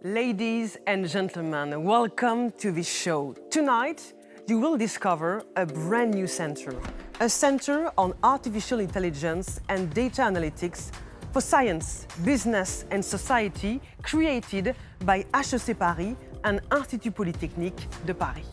Ladies and gentlemen, welcome to this show. Tonight, you will discover a brand new center, a center on artificial intelligence and data analytics for science, business and society created by HEC Paris and Institut Polytechnique de Paris.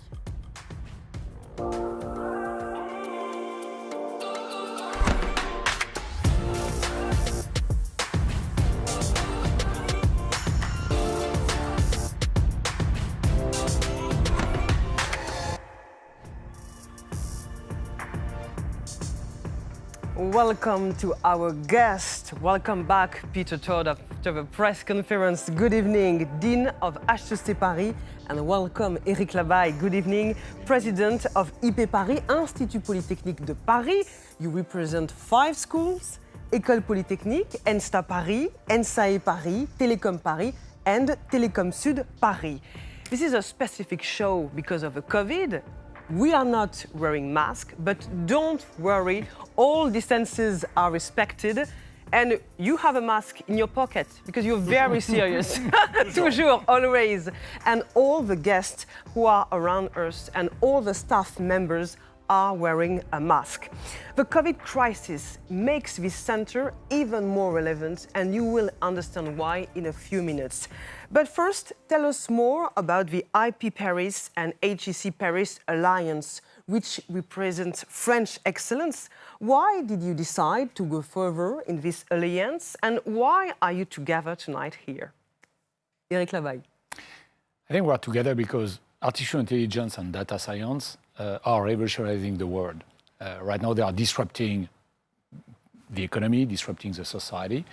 Welcome to our guest. Welcome back, Peter Todd, after the press conference. Good evening, Dean of HEC Paris, and welcome, Eric Labaille. Good evening, President of IP Paris, Institut Polytechnique de Paris. You represent 5 schools, École Polytechnique, ENSTA Paris, ENSAE Paris, Télécom Paris, and Télécom Sud Paris. This is a specific show because of the COVID. We are not wearing masks, but don't worry, all distances are respected. And you have a mask in your pocket because you're very serious, toujours, always. And all the guests who are around us and all the staff members are wearing a mask. The COVID crisis makes this center even more relevant, and you will understand why in a few minutes. But first, tell us more about the IP Paris and HEC Paris alliance, which represents French excellence. Why did you decide to go further in this alliance, and why are you together tonight here? Eric Labaille. I think we are together because artificial intelligence and data science are revolutionizing the world. Right now, they are disrupting the economy, disrupting the society.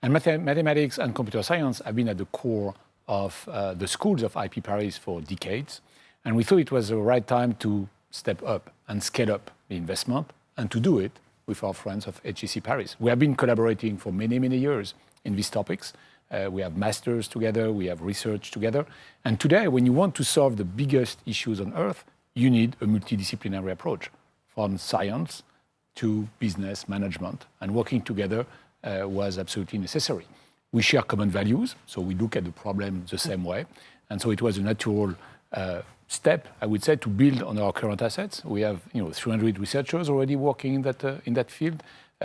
And mathematics and computer science have been at the core of the schools of IP Paris for decades. And we thought it was the right time to step up and scale up the investment, and to do it with our friends of HEC Paris. We have been collaborating for many, many years in these topics. We have masters together, we have research together. And today, when you want to solve the biggest issues on Earth, you need a multidisciplinary approach, from science to business management. And working together was absolutely necessary. We share common values, so we look at the problem the same way. And so it was a natural step, I would say, to build on our current assets. We have 300 researchers already working in that field.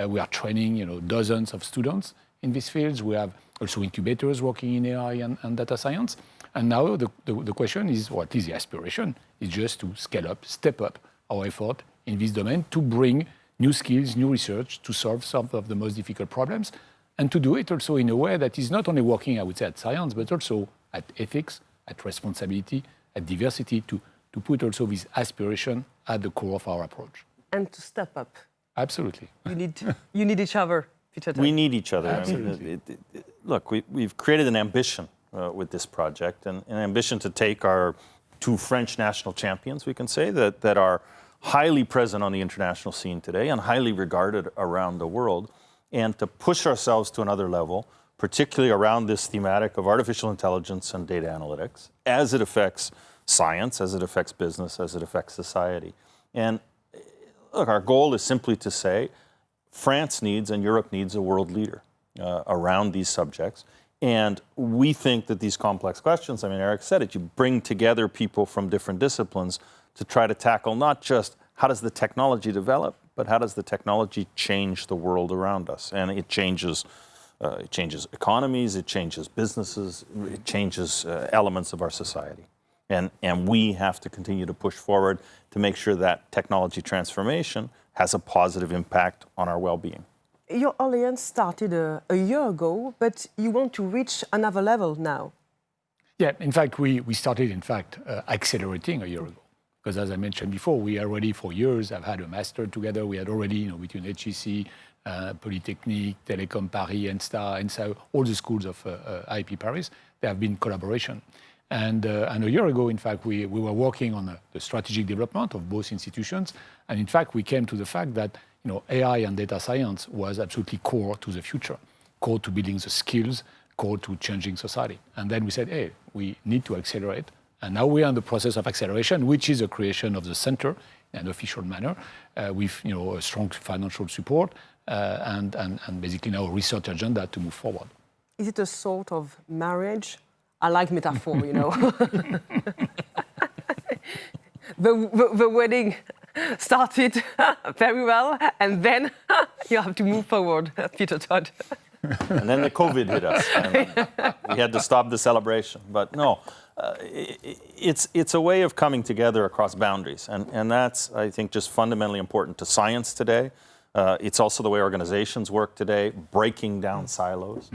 We are training dozens of students in these fields. We have also incubators working in AI and data science. And now the question is, what is the aspiration? Is just to scale up, step up our effort in this domain to bring new skills, new research to solve some of the most difficult problems, and to do it also in a way that is not only working, I would say, at science, but also at ethics, at responsibility, at diversity, to put also this aspiration at the core of our approach. And to step up. Absolutely. You need each other, Peter. We need each other. Absolutely. I mean, look, we've created an ambition with this project, and an ambition to take our 2 French national champions, we can say, that are highly present on the international scene today and highly regarded around the world, and to push ourselves to another level, particularly around this thematic of artificial intelligence and data analytics, as it affects science, as it affects business, as it affects society. And look, our goal is simply to say France needs and Europe needs a world leader around these subjects. And we think that these complex questions, I mean, Eric said it, you bring together people from different disciplines to try to tackle not just how does the technology develop, but how does the technology change the world around us? And it changes economies, it changes businesses, it changes elements of our society. And we have to continue to push forward to make sure that technology transformation has a positive impact on our well-being. Your alliance started a year ago, but you want to reach another level now. Yeah, in fact, we started, accelerating a year ago. Because as I mentioned before, we already for years have had a master together. We had already, between HEC, Polytechnique, Télécom Paris, ENSTA, and so all the schools of IP Paris, there have been collaboration. And a year ago, in fact, we were working on the strategic development of both institutions. And in fact, we came to the fact that AI and data science was absolutely core to the future, core to building the skills, core to changing society. And then we said, hey, we need to accelerate. And now we are in the process of acceleration, which is the creation of the center in an official manner, with a strong financial support and basically now a research agenda to move forward. Is it a sort of marriage I like metaphor, you know. The wedding started very well, and then you have to move forward, Peter Todd. And then the COVID hit us, and we had to stop the celebration. But no, it's a way of coming together across boundaries, and that's, I think, just fundamentally important to science today. It's also the way organizations work today, breaking down silos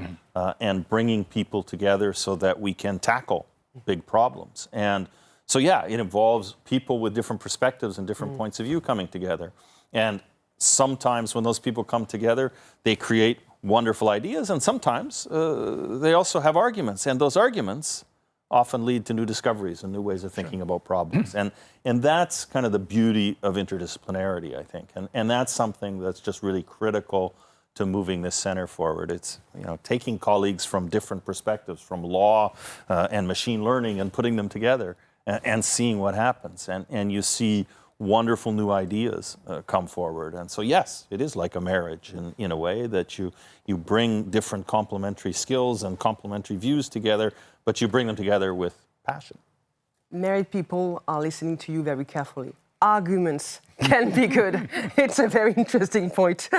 and bringing people together so that we can tackle big problems. And so, yeah, it involves people with different perspectives and different points of view coming together. And sometimes when those people come together, they create wonderful ideas, and sometimes they also have arguments. And those arguments often lead to new discoveries and new ways of thinking about problems. And that's kind of the beauty of interdisciplinarity, I think. And that's something that's just really critical to moving this center forward. It's, you know, taking colleagues from different perspectives, from law and machine learning, and putting them together and seeing what happens. And you see wonderful new ideas come forward. And so, yes, it is like a marriage in a way, that you bring different complementary skills and complementary views together, but you bring them together with passion. Married people are listening to you very carefully. Arguments can be good. It's a very interesting point.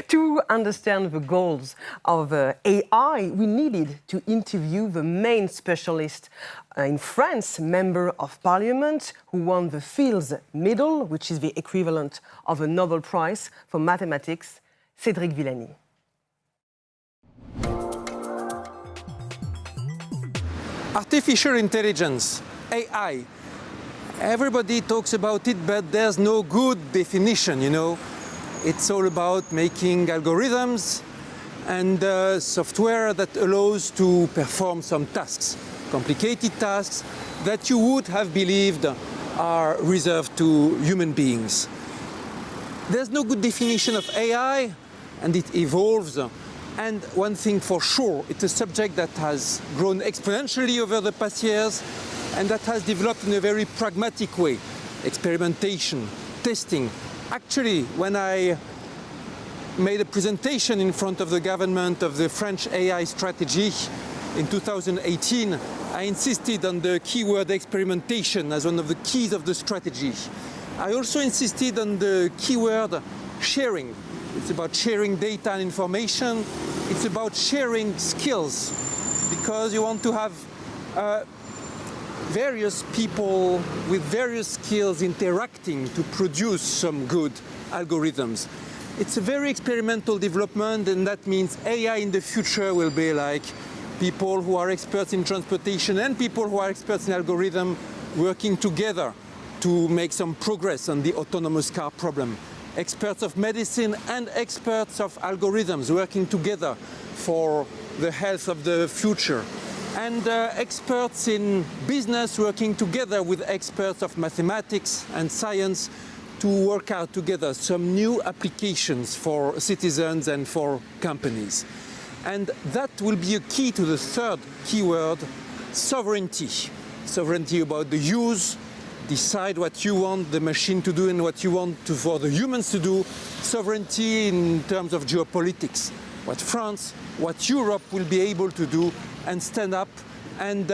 To understand the goals of AI, we needed to interview the main specialist in France, member of parliament, who won the Fields Medal, which is the equivalent of a Nobel Prize for mathematics, Cédric Villani. Artificial intelligence, AI. Everybody talks about it, but there's no good definition, you know. It's all about making algorithms and software that allows to perform some tasks, complicated tasks that you would have believed are reserved to human beings. There's no good definition of AI, and it evolves. And one thing for sure, it's a subject that has grown exponentially over the past years, and that has developed in a very pragmatic way. Experimentation, testing. Actually, when I made a presentation in front of the government of the French AI strategy in 2018, I insisted on the keyword experimentation as one of the keys of the strategy. I also insisted on the keyword sharing. It's about sharing data and information. It's about sharing skills, because you want to have various people with various skills interacting to produce some good algorithms. It's a very experimental development, and that means AI in the future will be like people who are experts in transportation and people who are experts in algorithm working together to make some progress on the autonomous car problem. Experts of medicine and experts of algorithms working together for the health of the future. And experts in business working together with experts of mathematics and science to work out together some new applications for citizens and for companies. And that will be a key to the third keyword, sovereignty. Sovereignty about the use, decide what you want the machine to do and what you want for the humans to do. Sovereignty in terms of geopolitics, what France, what Europe will be able to do and stand up and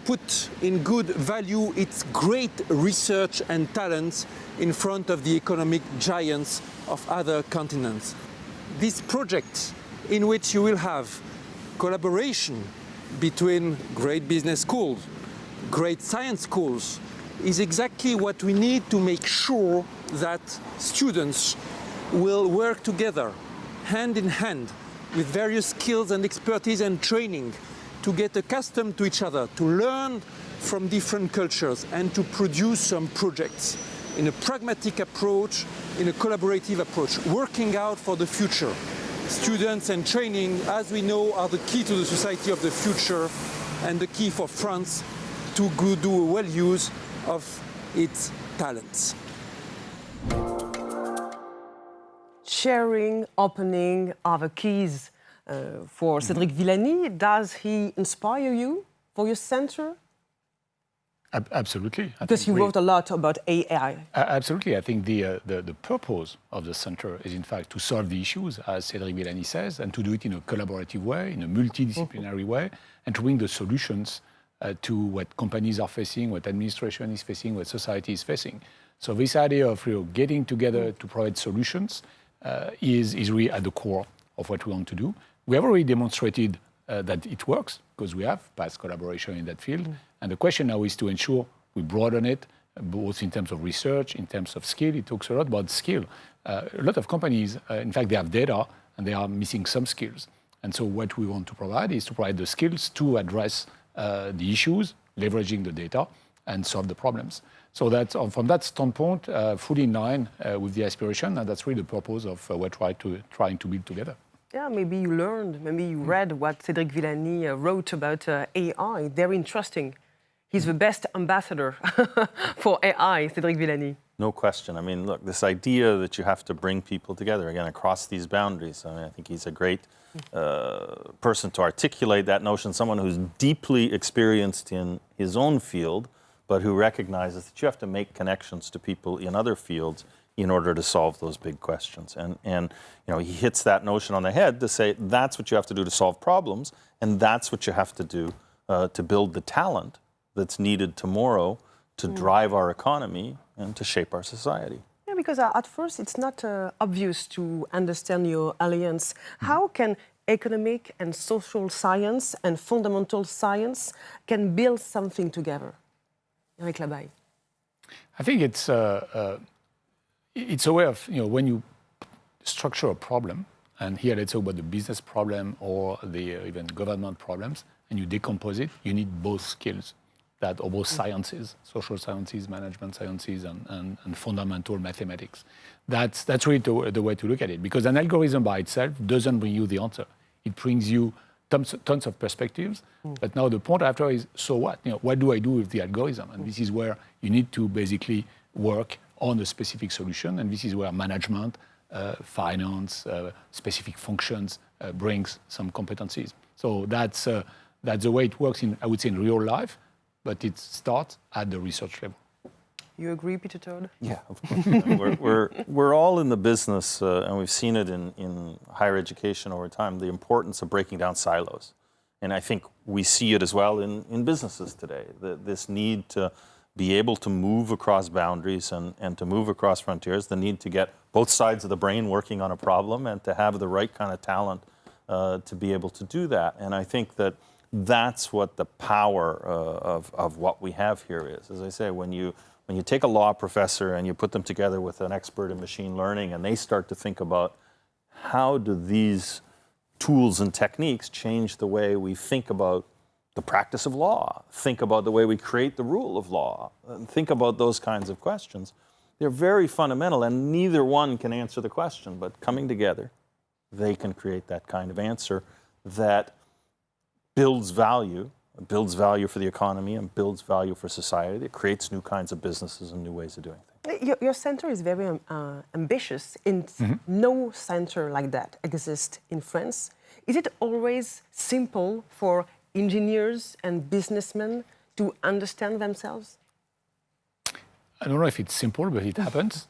put in good value its great research and talents in front of the economic giants of other continents. This project, in which you will have collaboration between great business schools, great science schools, is exactly what we need to make sure that students will work together, hand in hand, with various skills and expertise and training to get accustomed to each other, to learn from different cultures and to produce some projects in a pragmatic approach, in a collaborative approach, working out for the future. Students and training, as we know, are the key to the society of the future and the key for France to do a well use of its talents. Sharing, opening are the keys for Cédric Villani. Does he inspire you for your center? Absolutely. Because you wrote a lot about AI. Absolutely. I think the purpose of the center is, in fact, to solve the issues, as Cédric Villani says, and to do it in a collaborative way, in a multidisciplinary way, and to bring the solutions to what companies are facing, what administration is facing, what society is facing. So this idea of getting together to provide solutions is really at the core of what we want to do. We have already demonstrated that it works, because we have past collaboration in that field. And the question now is to ensure we broaden it, both in terms of research, in terms of skill. It talks a lot about skill. A lot of companies, in fact, they have data and they are missing some skills. And so what we want to provide is to provide the skills to address the issues, leveraging the data, and solve the problems. So that's, from that standpoint, fully in line with the aspiration, and that's really the purpose of what we're trying to build together. Yeah, maybe you learned, maybe you read what Cédric Villani wrote about AI. Very interesting. He's the best ambassador for AI, Cédric Villani. No question. I mean, look, this idea that you have to bring people together, again, across these boundaries, I mean, I think he's a great person to articulate that notion, someone who's deeply experienced in his own field, but who recognizes that you have to make connections to people in other fields in order to solve those big questions. And you know, he hits that notion on the head to say that's what you have to do to solve problems, and that's what you have to do to build the talent that's needed tomorrow to drive our economy and to shape our society. Yeah, because at first it's not obvious to understand your alliance. How can economic and social science and fundamental science can build something together? Eric Labaille. I think it's a way of, when you structure a problem, and here let's talk about the business problem or the even government problems, and you decompose it, you need both skills, or both sciences, social sciences, management sciences, and fundamental mathematics. That's really the way to look at it, because an algorithm by itself doesn't bring you the answer. It brings you tons of perspectives, but now the point after is, so what? What do I do with the algorithm? And this is where you need to basically work on a specific solution, and this is where management, finance, specific functions brings some competencies. So that's the way it works I would say, in real life, but it starts at the research level. You agree, Peter Todd? Yeah, of course. We're all in the business, and we've seen it in higher education over time, the importance of breaking down silos. And I think we see it as well in businesses today, this need to be able to move across boundaries and to move across frontiers, the need to get both sides of the brain working on a problem and to have the right kind of talent to be able to do that. And I think that's what the power of what we have here is. As I say, when you take a law professor and you put them together with an expert in machine learning and they start to think about how do these tools and techniques change the way we think about the practice of law, think about the way we create the rule of law, and think about those kinds of questions. They're very fundamental, and neither one can answer the question, but coming together, they can create that kind of answer that builds value for the economy and builds value for society. It creates new kinds of businesses and new ways of doing things. Your center is very ambitious. No center like that exists in France. Is it always simple for engineers and businessmen to understand themselves? I don't know if it's simple, but it happens.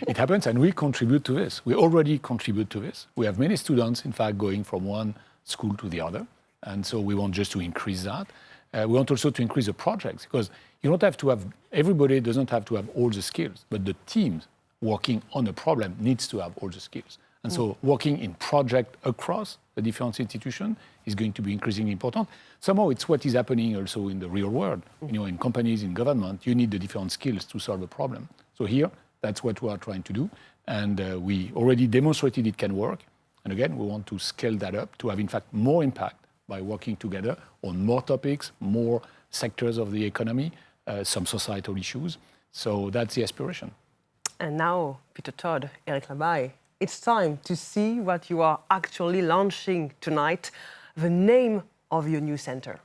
It happens, and we contribute to this. We already contribute to this. We have many students, in fact, going from one school to the other. And so we want just to increase that. We want also to increase the projects, because you don't have to have, everybody doesn't have to have all the skills, but the teams working on a problem needs to have all the skills. And so working in project across the different institutions is going to be increasingly important. Somehow it's what is happening also in the real world. In companies, in government, you need the different skills to solve a problem. So here, that's what we are trying to do. And we already demonstrated it can work. And again, we want to scale that up to have, in fact, more impact by working together on more topics, more sectors of the economy, some societal issues. So that's the aspiration. And now, Peter Todd, Eric Labaille, it's time to see what you are actually launching tonight, the name of your new center.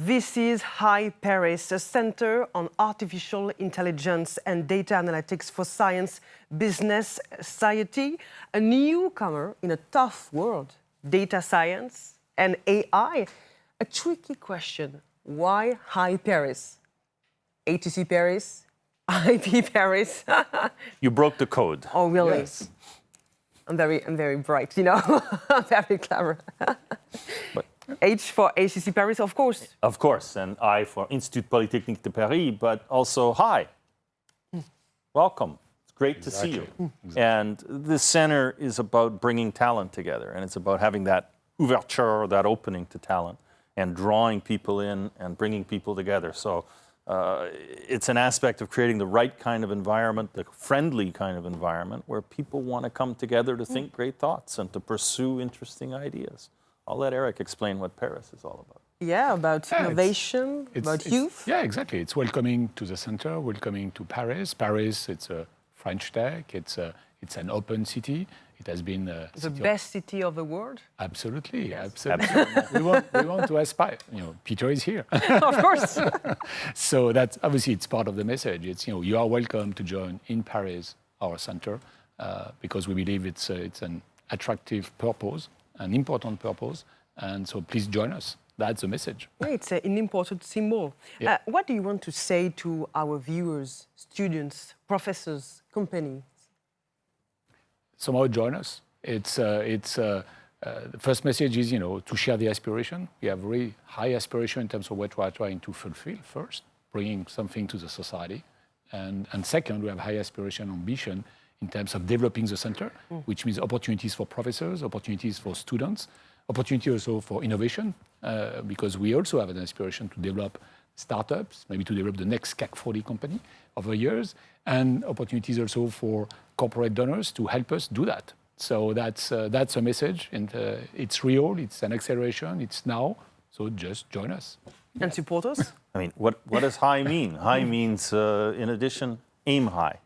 This is Hi Paris, a center on artificial intelligence and data analytics for science, business, society, a newcomer in a tough world, data science and AI. A tricky question, why Hi Paris? ATC Paris, IP Paris. You broke the code. Oh, really? Yes. I'm very bright, you know, very clever. But H for HCC Paris, of course. of course, and I for Institut Polytechnique de Paris, but also hi. Welcome. It's great to see you. And this center is about bringing talent together, and it's about having that ouverture, that opening to talent, and drawing people in and bringing people together. So it's an aspect of creating the right kind of environment, the friendly kind of environment, where people want to come together to think great thoughts and to pursue interesting ideas. I'll let Eric explain what Paris is all about. Yeah, about innovation, about youth. Yeah, exactly. It's welcoming to the center, welcoming to Paris. Paris, it's a French tech. It's an open city. It has been The best city of the world. Absolutely, Yes. absolutely. we want to aspire. You know, Peter is here. Of course. So that's obviously it's part of the message. It's you are welcome to join in Paris, our center, because we believe it's an attractive purpose, an important purpose, and so please join us. That's the message. Yeah, it's an important symbol. Yeah. What do you want to say to our viewers, students, professors, companies? Somehow join us. The first message is to share the aspiration. We have very high aspiration in terms of what we are trying to fulfill first, bringing something to the society, and second, we have high aspiration, ambition in terms of developing the center, which means opportunities for professors, opportunities for students, opportunity also for innovation, because we also have an aspiration to develop startups, maybe to develop the next CAC 40 company over years, and opportunities also for corporate donors to help us do that. So that's a message, and it's real, it's an acceleration, it's now, so just join us. And support us? I mean, what does high mean? High means, in addition, aim high.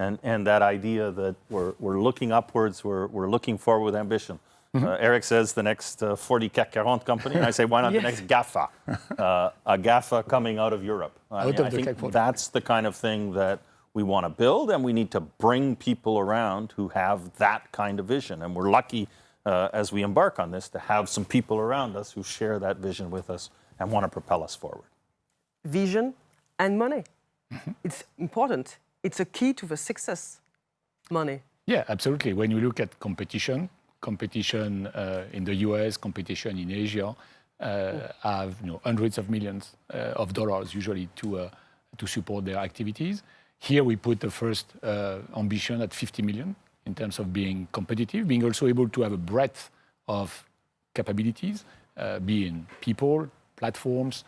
And that idea that we're looking upwards, we're looking forward with ambition. Eric says the next 40 CAC 40 company. And I say, why not the next GAFA? A GAFA coming out of Europe. I think that's the kind of thing that we want to build, and we need to bring people around who have that kind of vision. And we're lucky, as we embark on this, to have some people around us who share that vision with us and want to propel us forward. Vision and money. It's important. It's a key to the success. Money. Yeah, absolutely. When you look at competition in the US, competition in Asia, have hundreds of millions of dollars usually to support their activities. Here we put the first ambition at 50 million in terms of being competitive, being also able to have a breadth of capabilities, be in people, platforms,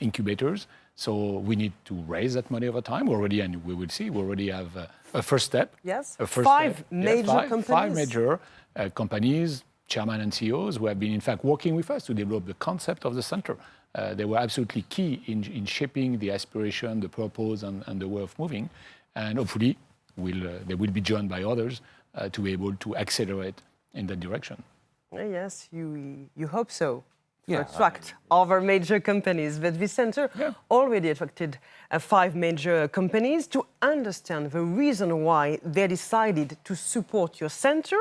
incubators. So we need to raise that money over time. We will see, we already have a first step. Yes, a first five step. major companies. Five major companies, chairman and CEOs, who have been in fact working with us to develop the concept of the center. They were absolutely key in shaping the aspiration, the purpose, and the way of moving. And hopefully, they will be joined by others to be able to accelerate in that direction. Yes, you hope so. To attract other major companies. But this center already attracted 5 major companies. To understand the reason why they decided to support your center,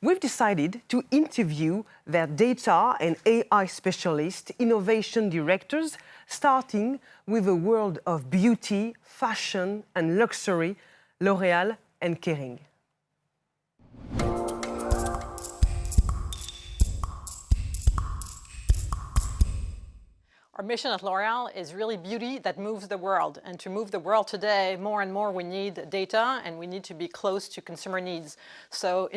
we've decided to interview their data and AI specialists, innovation directors, starting with the world of beauty, fashion and luxury, L'Oréal and Kering. Our mission at L'Oréal is really beauty that moves the world. And to move the world today, more and more we need data and we need to be close to consumer needs. So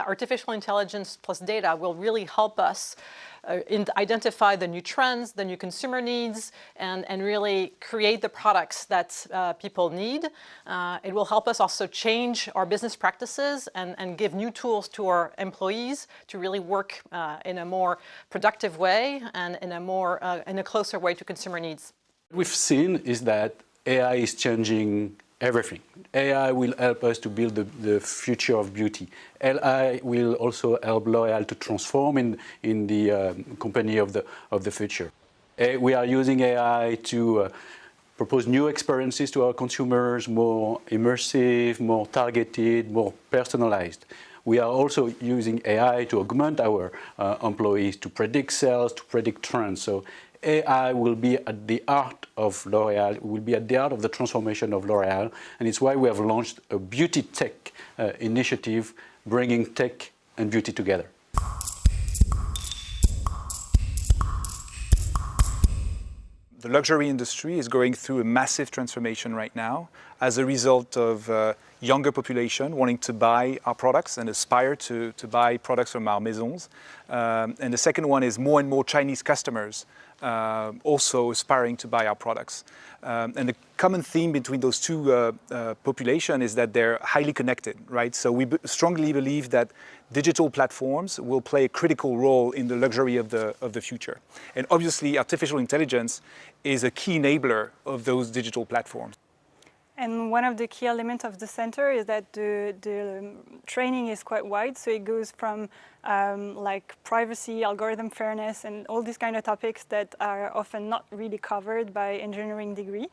artificial intelligence plus data will really help us identify the new trends, the new consumer needs, and really create the products that people need. It will help us also change our business practices and give new tools to our employees to really work in a more productive way and in a closer way to consumer needs. What we've seen is that AI is changing everything. AI will help us to build the future of beauty. AI will also help L'Oréal to transform in the company of the future. We are using AI to propose new experiences to our consumers, more immersive, more targeted, more personalized. We are also using AI to augment our employees, to predict sales, to predict trends. So AI will be at the heart of L'Oréal, will be at the heart of the transformation of L'Oréal, and it's why we have launched a beauty tech initiative, bringing tech and beauty together. The luxury industry is going through a massive transformation right now as a result of younger population wanting to buy our products and aspire to buy products from our maisons. And the second one is more and more Chinese customers also aspiring to buy our products. And the common theme between those two populations is that they're highly connected, right? So we strongly believe that digital platforms will play a critical role in the luxury of the future. And obviously, artificial intelligence is a key enabler of those digital platforms. And one of the key elements of the center is that the training is quite wide. So it goes from like privacy, algorithm fairness, and all these kind of topics that are often not really covered by engineering degree,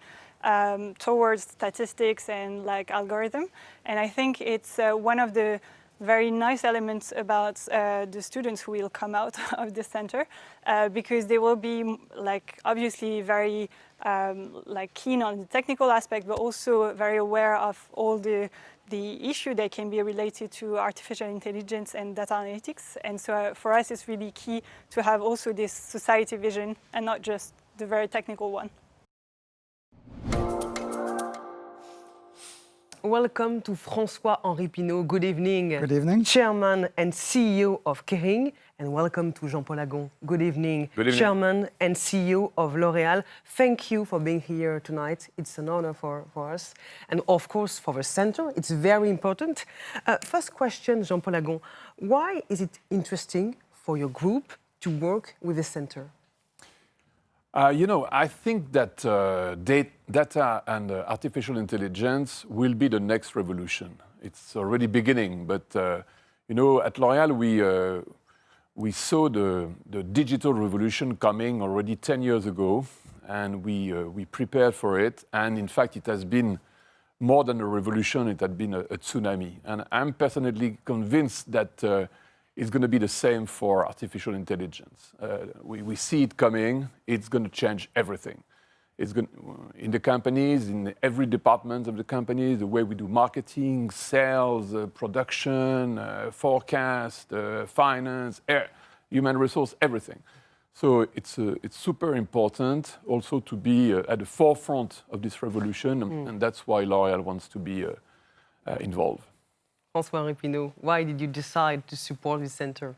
towards statistics and like algorithm. And I think it's one of the very nice elements about the students who will come out of the center, because they will be like obviously very like keen on the technical aspect, but also very aware of all the issue that can be related to artificial intelligence and data analytics. And so for us, it's really key to have also this society vision and not just the very technical one. Welcome to François-Henri Pinault. Good evening. Good evening. Chairman and CEO of Kering. And welcome to Jean-Paul Agon. Good evening. Good evening. Chairman and CEO of L'Oréal. Thank you for being here tonight. It's an honor for us. And of course, for the center, it's very important. First question, Jean-Paul Agon. Why is it interesting for your group to work with the center? I think that data and artificial intelligence will be the next revolution. It's already beginning, but at L'Oréal, we saw the digital revolution coming already 10 years ago, and we prepared for it. And in fact, it has been more than a revolution, it had been a tsunami. And I'm personally convinced that it's going to be the same for artificial intelligence. We see it coming. It's going to change everything. In the companies, in every department of the company, the way we do marketing, sales, production, forecast, finance, human resource, everything. So it's super important also to be at the forefront of this revolution, and that's why L'Oréal wants to be involved. François-Henri Pinault, why did you decide to support this center?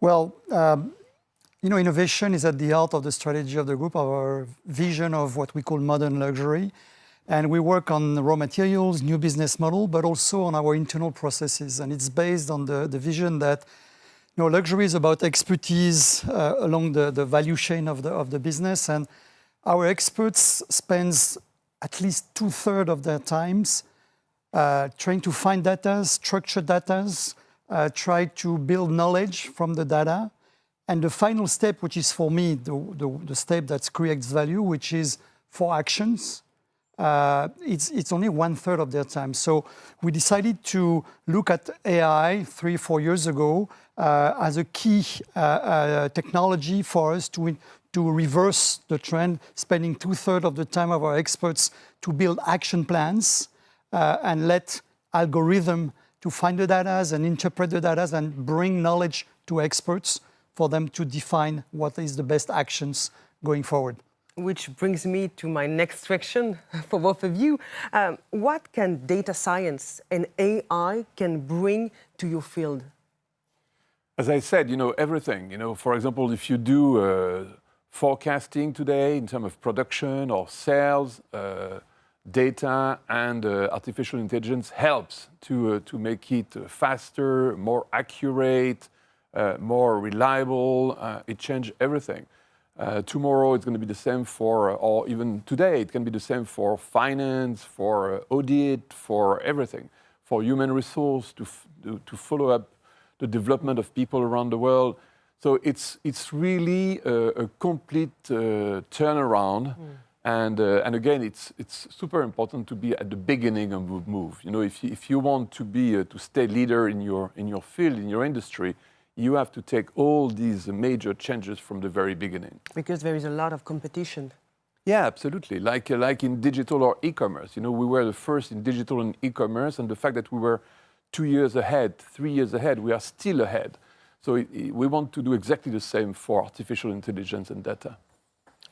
Well, innovation is at the heart of the strategy of the group, our vision of what we call modern luxury. And we work on raw materials, new business model, but also on our internal processes. And it's based on the vision that luxury is about expertise along the value chain of the business. And our experts spend at least 2/3 of their times trying to find data, structure data, try to build knowledge from the data. And the final step, which is for me the step that creates value, which is for actions, it's only 1/3 of their time. So we decided to look at AI 3-4 years ago as a key technology for us to reverse the trend, spending 2/3 of the time of our experts to build action plans and let algorithm to find the data and interpret the data and bring knowledge to experts for them to define what is the best actions going forward. Which brings me to my next question for both of you. What can data science and AI can bring to your field? As I said, everything. For example, if you do forecasting today in terms of production or sales, data and artificial intelligence helps to make it faster, more accurate, more reliable. It changes everything. Tomorrow it's going to be the same or even today, it can be the same for finance, for audit, for everything, for human resource, to follow up the development of people around the world. So it's really a complete turnaround. And again, it's super important to be at the beginning of the move. You know, if you want to be to stay leader in your field, in your industry, you have to take all these major changes from the very beginning. Because there is a lot of competition. Yeah, absolutely. Like in digital or e-commerce. You know, we were the first in digital and e-commerce, and the fact that we were 2 years ahead, 3 years ahead, we are still ahead. So we want to do exactly the same for artificial intelligence and data.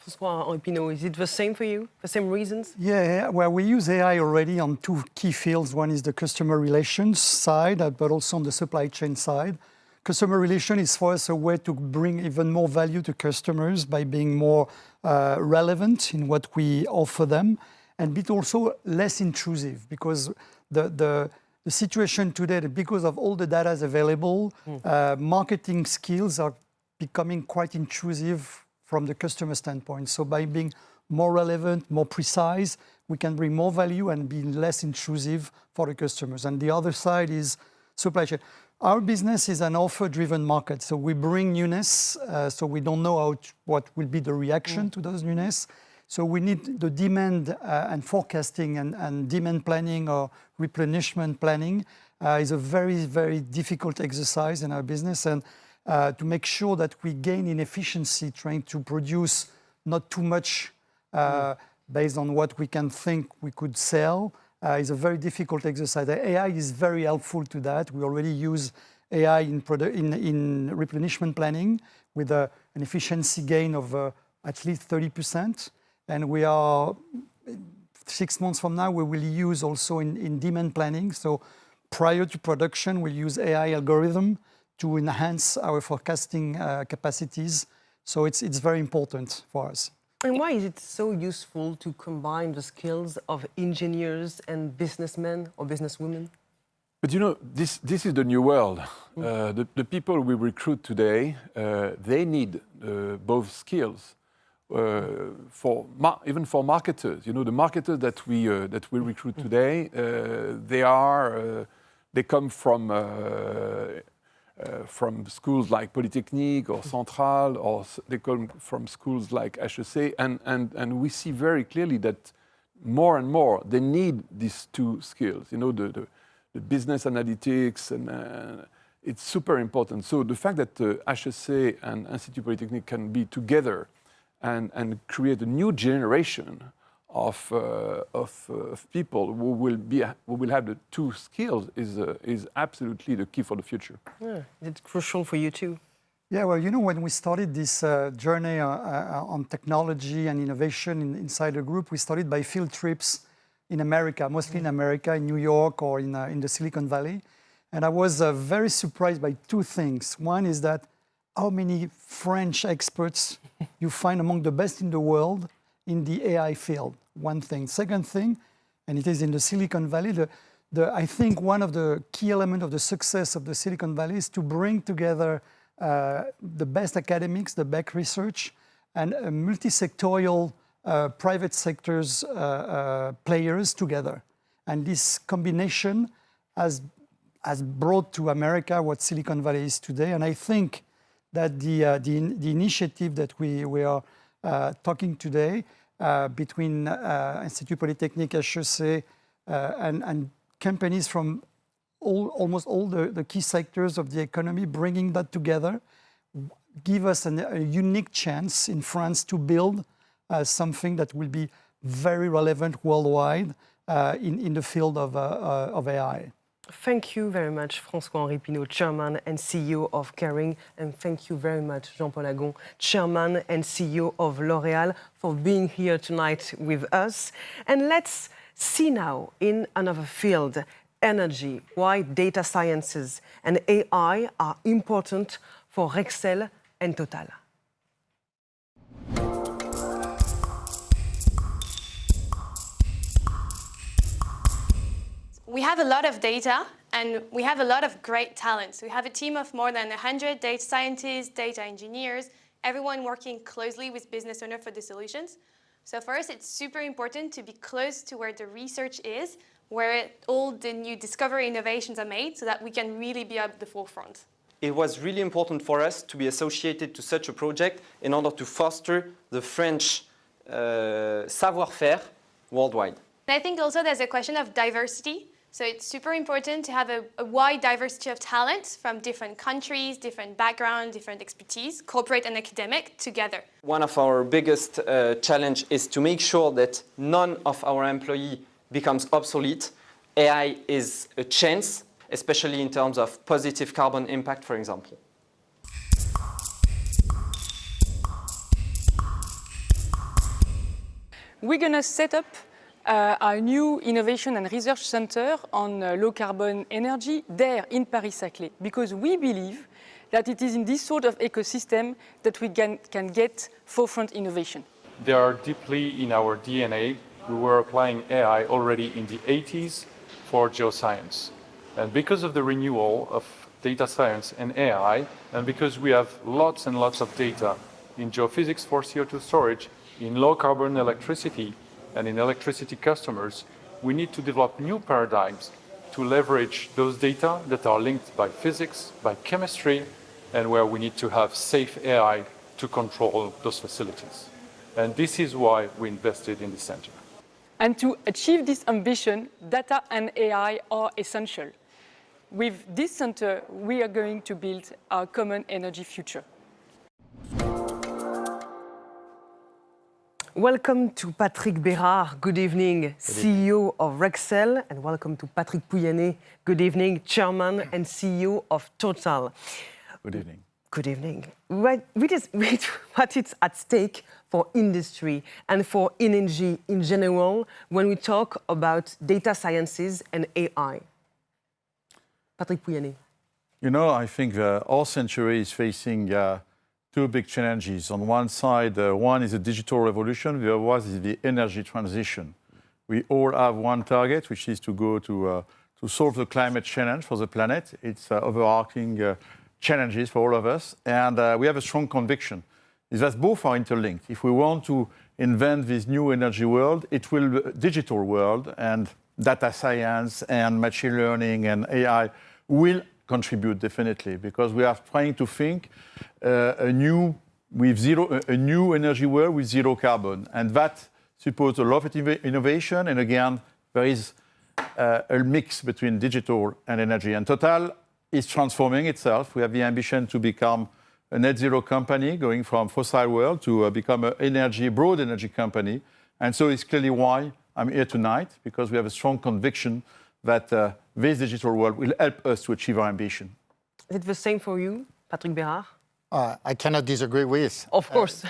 François Pinot, is it the same for you? The same reasons? Yeah, well, we use AI already on two key fields. One is the customer relations side, but also on the supply chain side. Customer relation is for us a way to bring even more value to customers by being more relevant in what we offer them, and be also less intrusive, because the situation today, that because of all the data is available, marketing skills are becoming quite intrusive from the customer standpoint. So by being more relevant, more precise, we can bring more value and be less intrusive for the customers. And the other side is supply chain. Our business is an offer-driven market, so we bring newness, so we don't know what will be the reaction to those newness. So we need the demand and forecasting and demand planning or replenishment planning is a very, very difficult exercise in our business. And to make sure that we gain in efficiency, trying to produce not too much based on what we can think we could sell, is a very difficult exercise. The AI is very helpful to that. We already use AI in replenishment planning with an efficiency gain of at least 30%. And we are, 6 months from now, we will use also in demand planning. So prior to production, we'll use AI algorithm to enhance our forecasting capacities. So it's very important for us. And why is it so useful to combine the skills of engineers and businessmen or businesswomen? But you know, this is the new world. The people we recruit today, they need both skills. Even for marketers, you know, the marketers that we recruit today, they come from schools like Polytechnique or Centrale, or they come from schools like HEC, and we see very clearly that more and more they need these two skills. You know, the business analytics, and it's super important. So the fact that HEC and Institut Polytechnique can be together and create a new generation of people who will have the two skills is absolutely the key for the future. Yeah, it's crucial for you too. Yeah, well, you know, when we started this journey on technology and innovation inside the group, we started by field trips in America, mostly in America, in New York or in the Silicon Valley. And I was very surprised by two things. One is that how many French experts you find among the best in the world in the AI field. One thing. Second thing, and it is in the Silicon Valley, I think one of the key elements of the success of the Silicon Valley is to bring together the best academics, the best research, and multi-sectorial private sectors players together. And this combination has brought to America what Silicon Valley is today. And I think that the initiative that we are talking today between Institut Polytechnique, HEC, and companies from almost all the key sectors of the economy, bringing that together, give us a unique chance in France to build something that will be very relevant worldwide in the field of AI. Thank you very much, François-Henri Pinault, Chairman and CEO of Kering, and thank you very much, Jean-Paul Agon, Chairman and CEO of L'Oréal, for being here tonight with us. And let's see now in another field, energy, why data sciences and AI are important for Rexel and Total. We have a lot of data and we have a lot of great talents. We have a team of more than 100 data scientists, data engineers, everyone working closely with business owners for the solutions. So for us, it's super important to be close to where the research is, where all the new discovery innovations are made, so that we can really be at the forefront. it was really important for us to be associated to such a project in order to foster the French savoir-faire worldwide. And I think also there's a question of diversity. So it's super important to have a wide diversity of talents from different countries, different backgrounds, different expertise, corporate and academic, together. One of our biggest challenge is to make sure that none of our employees becomes obsolete. AI is a chance, especially in terms of positive carbon impact, for example. We're going to set up our new innovation and research center on low carbon energy there in Paris-Saclay, because we believe that it is in this sort of ecosystem that we can get forefront innovation. They are deeply in our DNA. We were applying AI already in the 80s for geoscience. And because of the renewal of data science and AI, and because we have lots and lots of data in geophysics for CO2 storage, in low carbon electricity, and in electricity customers, we need to develop new paradigms to leverage those data that are linked by physics, by chemistry, and where we need to have safe AI to control those facilities. And this is why we invested in the center. And to achieve this ambition, data and AI are essential. With this center, we are going to build our common energy future. Welcome to Patrick Bérard, good evening, CEO of Rexel, and welcome to Patrick Pouyanné, good evening, Chairman and CEO of Total. Good evening. Good evening. What is at stake for industry and for energy in general when we talk about data sciences and AI? Patrick Pouyanné. You know, I think our century is facing two big challenges. On one side, one is a digital revolution, the other one is the energy transition. We all have one target, which is to go to solve the climate challenge for the planet. It's overarching challenges for all of us, and we have a strong conviction is that both are interlinked. If we want to invent this new energy world, it will be a digital world, and data science and machine learning and AI will contribute definitely, because we are trying to think a new energy world with zero carbon, and that supposes a lot of innovation. And again, there is a mix between digital and energy. And Total is transforming itself. We have the ambition to become a net zero company, going from fossil world to become a broad energy company. And so it's clearly why I'm here tonight, because we have a strong conviction that this digital world will help us to achieve our ambition. Is it the same for you, Patrick Bérard? I cannot disagree with. Of course.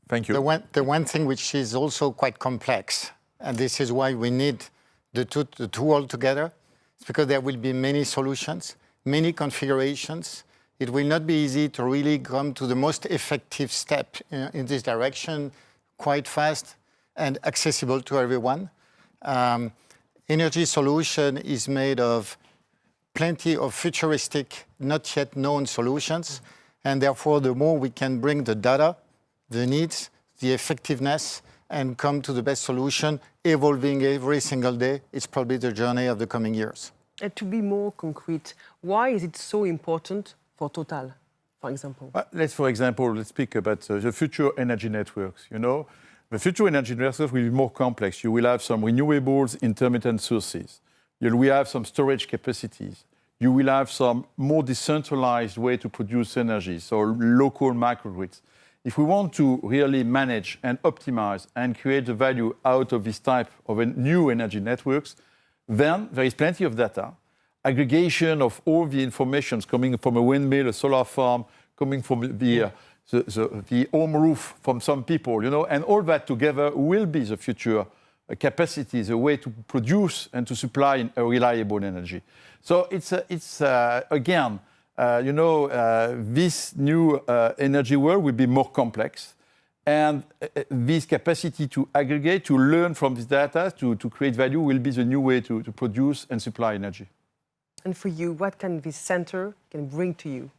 Thank you. The one thing which is also quite complex, and this is why we need the two all together, is because there will be many solutions, many configurations. It will not be easy to really come to the most effective step in this direction quite fast and accessible to everyone. Energy solution is made of plenty of futuristic, not yet known solutions, and therefore the more we can bring the data, the needs, the effectiveness, and come to the best solution, evolving every single day, it's probably the journey of the coming years. And to be more concrete, why is it so important for Total, for example? Let's speak about the future energy networks. You know, the future energy networks will be more complex. You will have some renewables, intermittent sources. You will have some storage capacities. You will have some more decentralized way to produce energy, so local microgrids. If we want to really manage and optimize and create the value out of this type of new energy networks, then there is plenty of data, aggregation of all the information coming from a windmill, a solar farm, coming from the home roof from some people, you know, and all that together will be the future capacity, the way to produce and to supply a reliable energy. So it's again, you know, this new energy world will be more complex, and this capacity to aggregate, to learn from this data, to create value will be the new way to produce and supply energy. And for you, what can this center bring to you?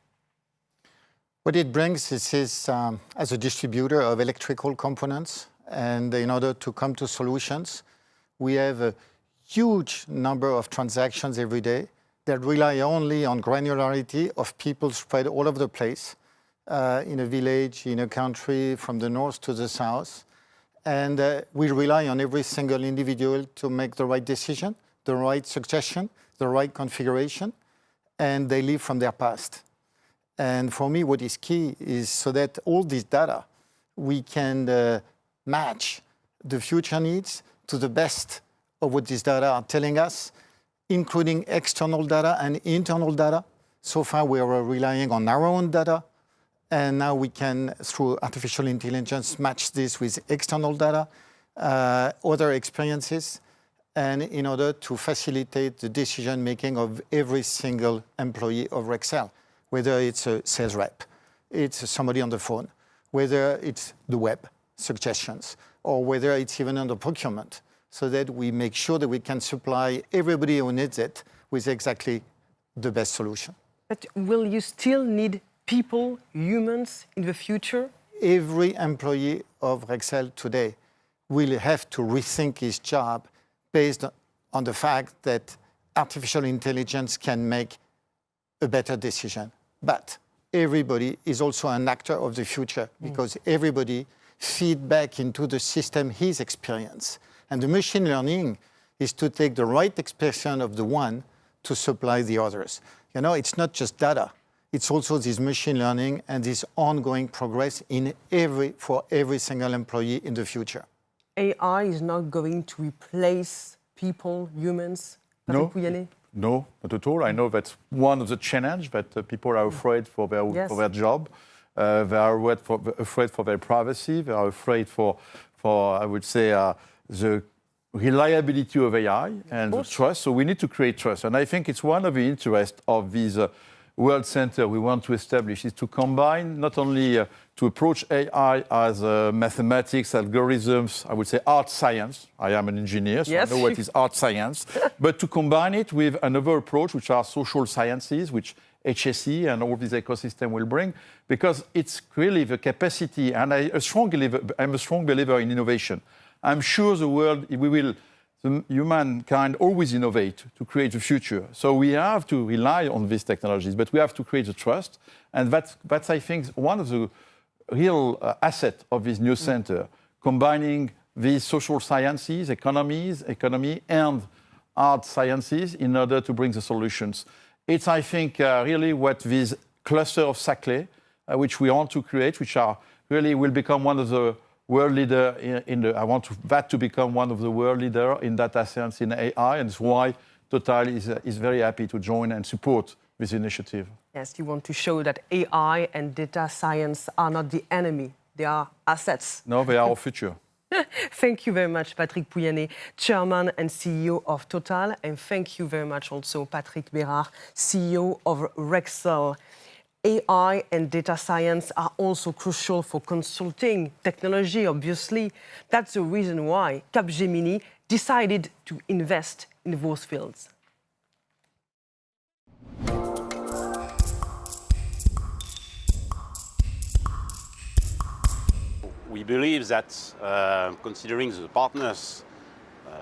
What it brings is as a distributor of electrical components, and in order to come to solutions, we have a huge number of transactions every day that rely only on granularity of people spread all over the place, in a village, in a country, from the north to the south. And we rely on every single individual to make the right decision, the right suggestion, the right configuration, and they live from their past. And for me, what is key is so that all this data, we can match the future needs to the best of what these data are telling us, including external data and internal data. So far, we are relying on our own data. And now we can, through artificial intelligence, match this with external data, other experiences, and in order to facilitate the decision-making of every single employee of Rexel, whether it's a sales rep, it's somebody on the phone, whether it's the web suggestions, or whether it's even under procurement, so that we make sure that we can supply everybody who needs it with exactly the best solution. But will you still need people, humans, in the future? Every employee of Rexel today will have to rethink his job based on the fact that artificial intelligence can make a better decision. But everybody is also an actor of the future, because everybody feed back into the system his experience. And the machine learning is to take the right expression of the one to supply the others. You know, it's not just data. It's also this machine learning and this ongoing progress for every single employee in the future. AI is not going to replace people, humans? No, no, not at all. I know that's one of the challenges that people are afraid for their job. They are afraid for their privacy. They are afraid for I would say, the reliability of AI and the trust. So we need to create trust. And I think it's one of the interests of this World Center we want to establish is to combine not only to approach AI as mathematics, algorithms, I would say art science. I am an engineer, so yes. I know what is art science. But to combine it with another approach, which are social sciences, which HSE and all this ecosystem will bring, because it's really the capacity, and I'm a strong believer in innovation. I'm sure the humankind always innovate to create the future. So we have to rely on these technologies, but we have to create the trust. And that's I think, one of the real assets of this new center, combining these social sciences, economy, and art sciences in order to bring the solutions. It's, I think, really what this cluster of Saclay, which we want to create, which are really will become one of the world leader I want that to become one of the world leader in data science in AI, and it's why Total is very happy to join and support this initiative. Yes, you want to show that AI and data science are not the enemy, they are assets. No, they are our future. Thank you very much, Patrick Pouyanné, Chairman and CEO of Total, and thank you very much also, Patrick Bérard, CEO of Rexel. AI and data science are also crucial for consulting technology, obviously. That's the reason why Capgemini decided to invest in those fields. We believe that, considering the partners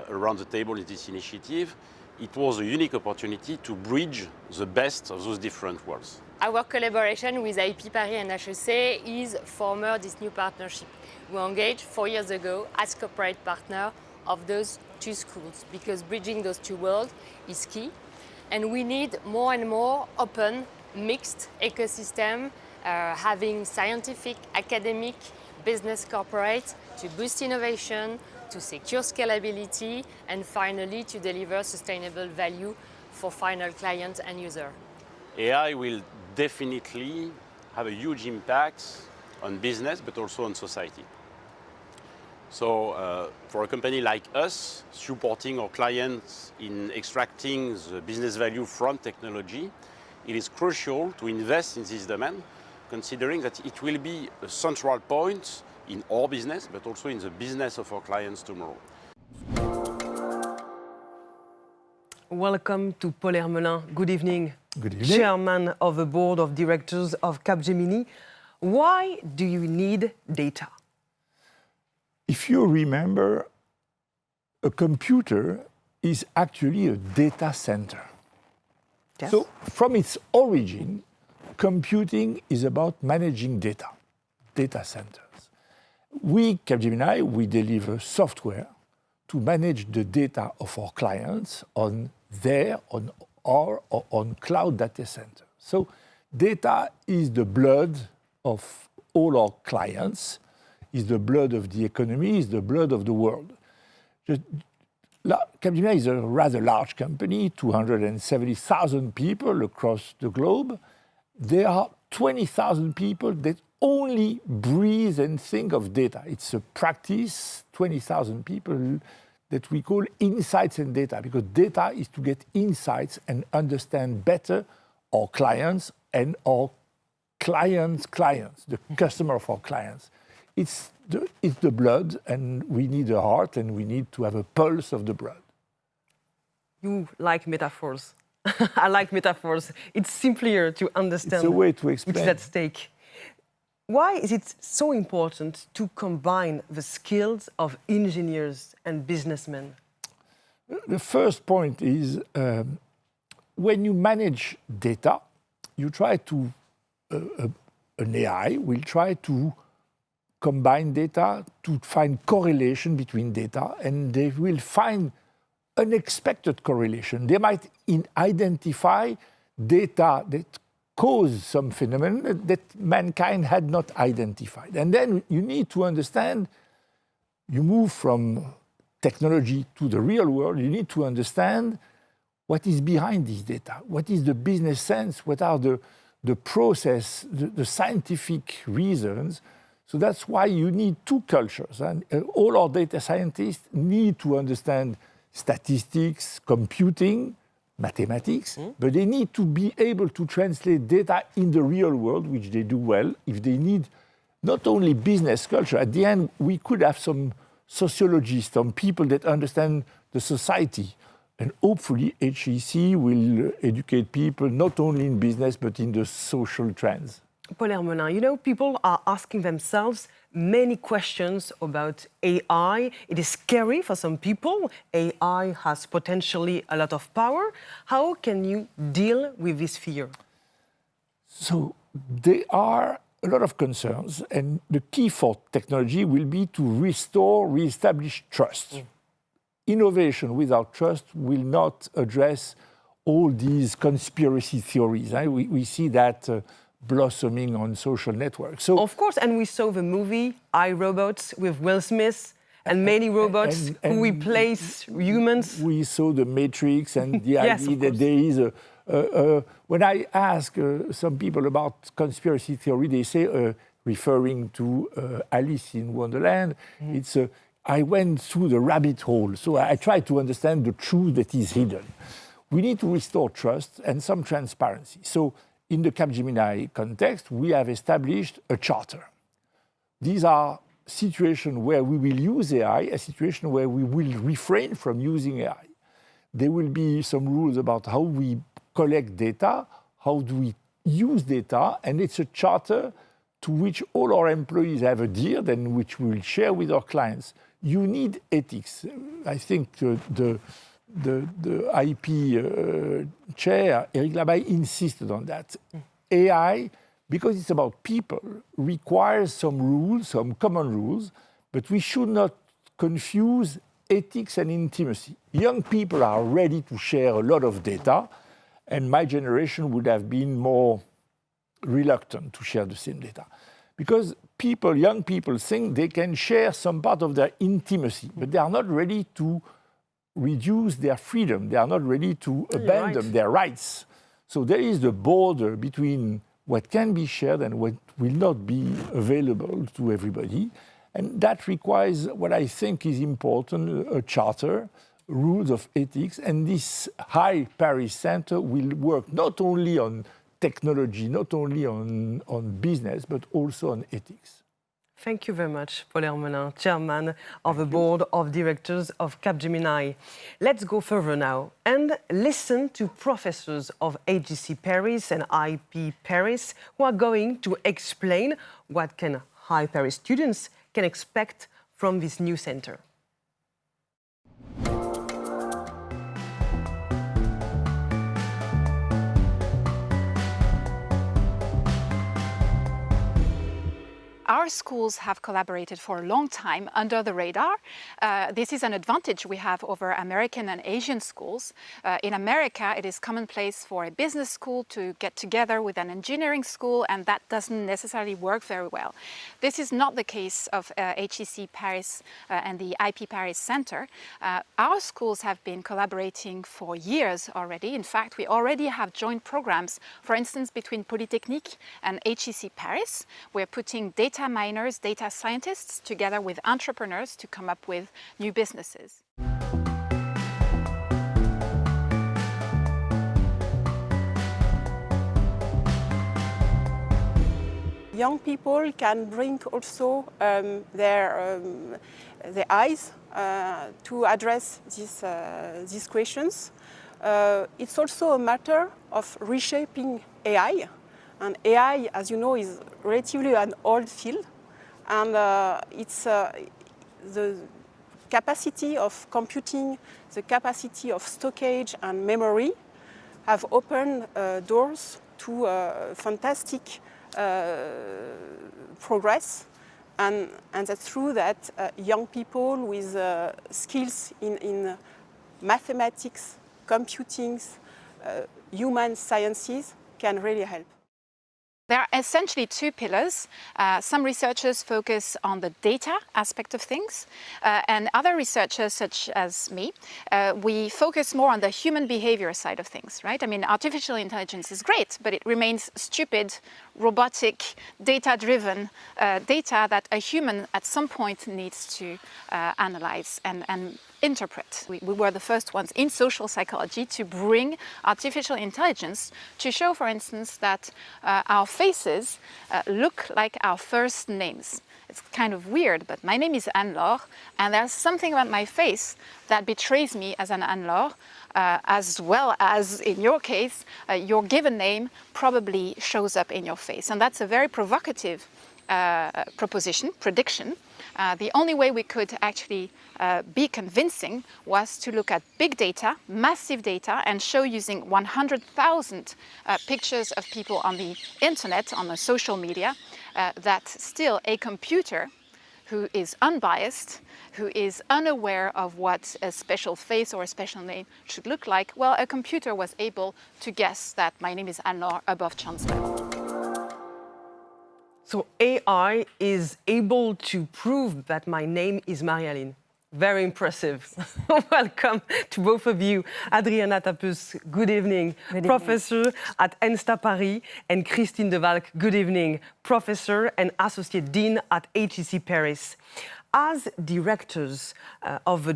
around the table in this initiative, it was a unique opportunity to bridge the best of those different worlds. Our collaboration with IP Paris and HEC is former this new partnership. We engaged 4 years ago as corporate partner of those two schools, because bridging those two worlds is key. And we need more and more open, mixed ecosystem, having scientific, academic, business corporate to boost innovation, to secure scalability, and finally to deliver sustainable value for final clients and user. AI will definitely have a huge impact on business, but also on society. So for a company like us, supporting our clients in extracting the business value from technology, it is crucial to invest in this domain, considering that it will be a central point in our business, but also in the business of our clients tomorrow. Welcome to Paul Hermelin. Good evening. Good evening. Chairman of the Board of Directors of Capgemini. Why do you need data? If you remember, a computer is actually a data center. Yes. So from its origin, computing is about managing data centers. We, Capgemini, we deliver software to manage the data of our clients on our or on cloud data center. So data is the blood of all our clients, is the blood of the economy, is the blood of the world. Capgemini is a rather large company, 270,000 people across the globe. There are 20,000 people that only breathe and think of data. It's a practice, 20,000 people that we call insights and data, because data is to get insights and understand better our clients and our clients' clients, the customer of our clients. It's the blood, and we need a heart, and we need to have a pulse of the blood. You like metaphors. I like metaphors. It's simpler to understand. It's a way to explain. Which is at stake. Why is it so important to combine the skills of engineers and businessmen? The first point is when you manage data, you try to, an AI will try to combine data to find correlation between data, and they will find unexpected correlation. They might identify data that cause some phenomenon that mankind had not identified. And then you need to understand, you move from technology to the real world, you need to understand what is behind this data, what is the business sense, what are the process, the scientific reasons. So that's why you need two cultures. And all our data scientists need to understand statistics, computing, mathematics, but they need to be able to translate data in the real world, which they do well. If they need not only business culture, at the end, we could have some sociologists, some people that understand the society. And hopefully HEC will educate people not only in business, but in the social trends. Paul Hermelin, you know, people are asking themselves many questions about AI. It is scary for some people. AI has potentially a lot of power. How can you deal with this fear? So there are a lot of concerns, and the key for technology will be to re-establish trust. Innovation without trust will not address all these conspiracy theories. We see that blossoming on social networks. So, of course, and we saw the movie I, Robot with Will Smith and many robots who replace humans. We saw The Matrix and the yes, idea that there is when I ask some people about conspiracy theory, they say, referring to Alice in Wonderland, it's I went through the rabbit hole. So I try to understand the truth that is hidden. We need to restore trust and some transparency. So in the Capgemini context, we have established a charter. These are situations where we will use AI, a situation where we will refrain from using AI. There will be some rules about how we collect data, how do we use data, and it's a charter to which all our employees have adhered and which we will share with our clients. You need ethics. I think the IP chair, Eric Labaye, insisted on that. AI, because it's about people, requires some rules, some common rules, but we should not confuse ethics and intimacy. Young people are ready to share a lot of data, and my generation would have been more reluctant to share the same data. Because young people think they can share some part of their intimacy, but they are not ready to reduce their freedom. They are not ready to abandon their rights. So there is the border between what can be shared and what will not be available to everybody. And that requires what I think is important, a charter, rules of ethics. And this High Paris Center will work not only on technology, not only on business, but also on ethics. Thank you very much, Paul Hermelin, Chairman of the Board of Directors of Capgemini. Let's go further now and listen to professors of HEC Paris and IP Paris who are going to explain what High Paris students can expect from this new center. Our schools have collaborated for a long time under the radar. This is an advantage we have over American and Asian schools. In America, it is commonplace for a business school to get together with an engineering school, and that doesn't necessarily work very well. This is not the case of HEC Paris and the IP Paris Center. Our schools have been collaborating for years already. In fact, we already have joint programs, for instance, between Polytechnique and HEC Paris. We're putting data miners, data scientists together with entrepreneurs to come up with new businesses. Young people can bring also their eyes to address these questions. It's also a matter of reshaping AI. And AI, as you know, is relatively an old field. And it's the capacity of computing, the capacity of storage and memory have opened doors to fantastic progress. And that's true that young people with skills in mathematics, computing, human sciences can really help. There are essentially two pillars. Some researchers focus on the data aspect of things, and other researchers, such as me, we focus more on the human behavior side of things, right? I mean, artificial intelligence is great, but it remains stupid, robotic, data-driven data that a human at some point needs to analyze and interpret. We were the first ones in social psychology to bring artificial intelligence to show, for instance, that our faces look like our first names. It's kind of weird, but my name is Anne-Laure, and there's something about my face that betrays me as an Anne-Laure, as well as, in your case, your given name probably shows up in your face. And that's a very provocative prediction. The only way we could actually be convincing was to look at big data, massive data, and show using 100,000 pictures of people on the internet, on the social media, that still a computer who is unbiased, who is unaware of what a special face or a special name should look like, well, a computer was able to guess that my name is Anne-Laure above chance level. So AI is able to prove that my name is Marie-Aline. Very impressive. Welcome to both of you. Adriana Tapus, good evening. Professor at ENSTA Paris, and Christine De Valk, good evening. Professor and Associate Dean at HEC Paris. As directors of the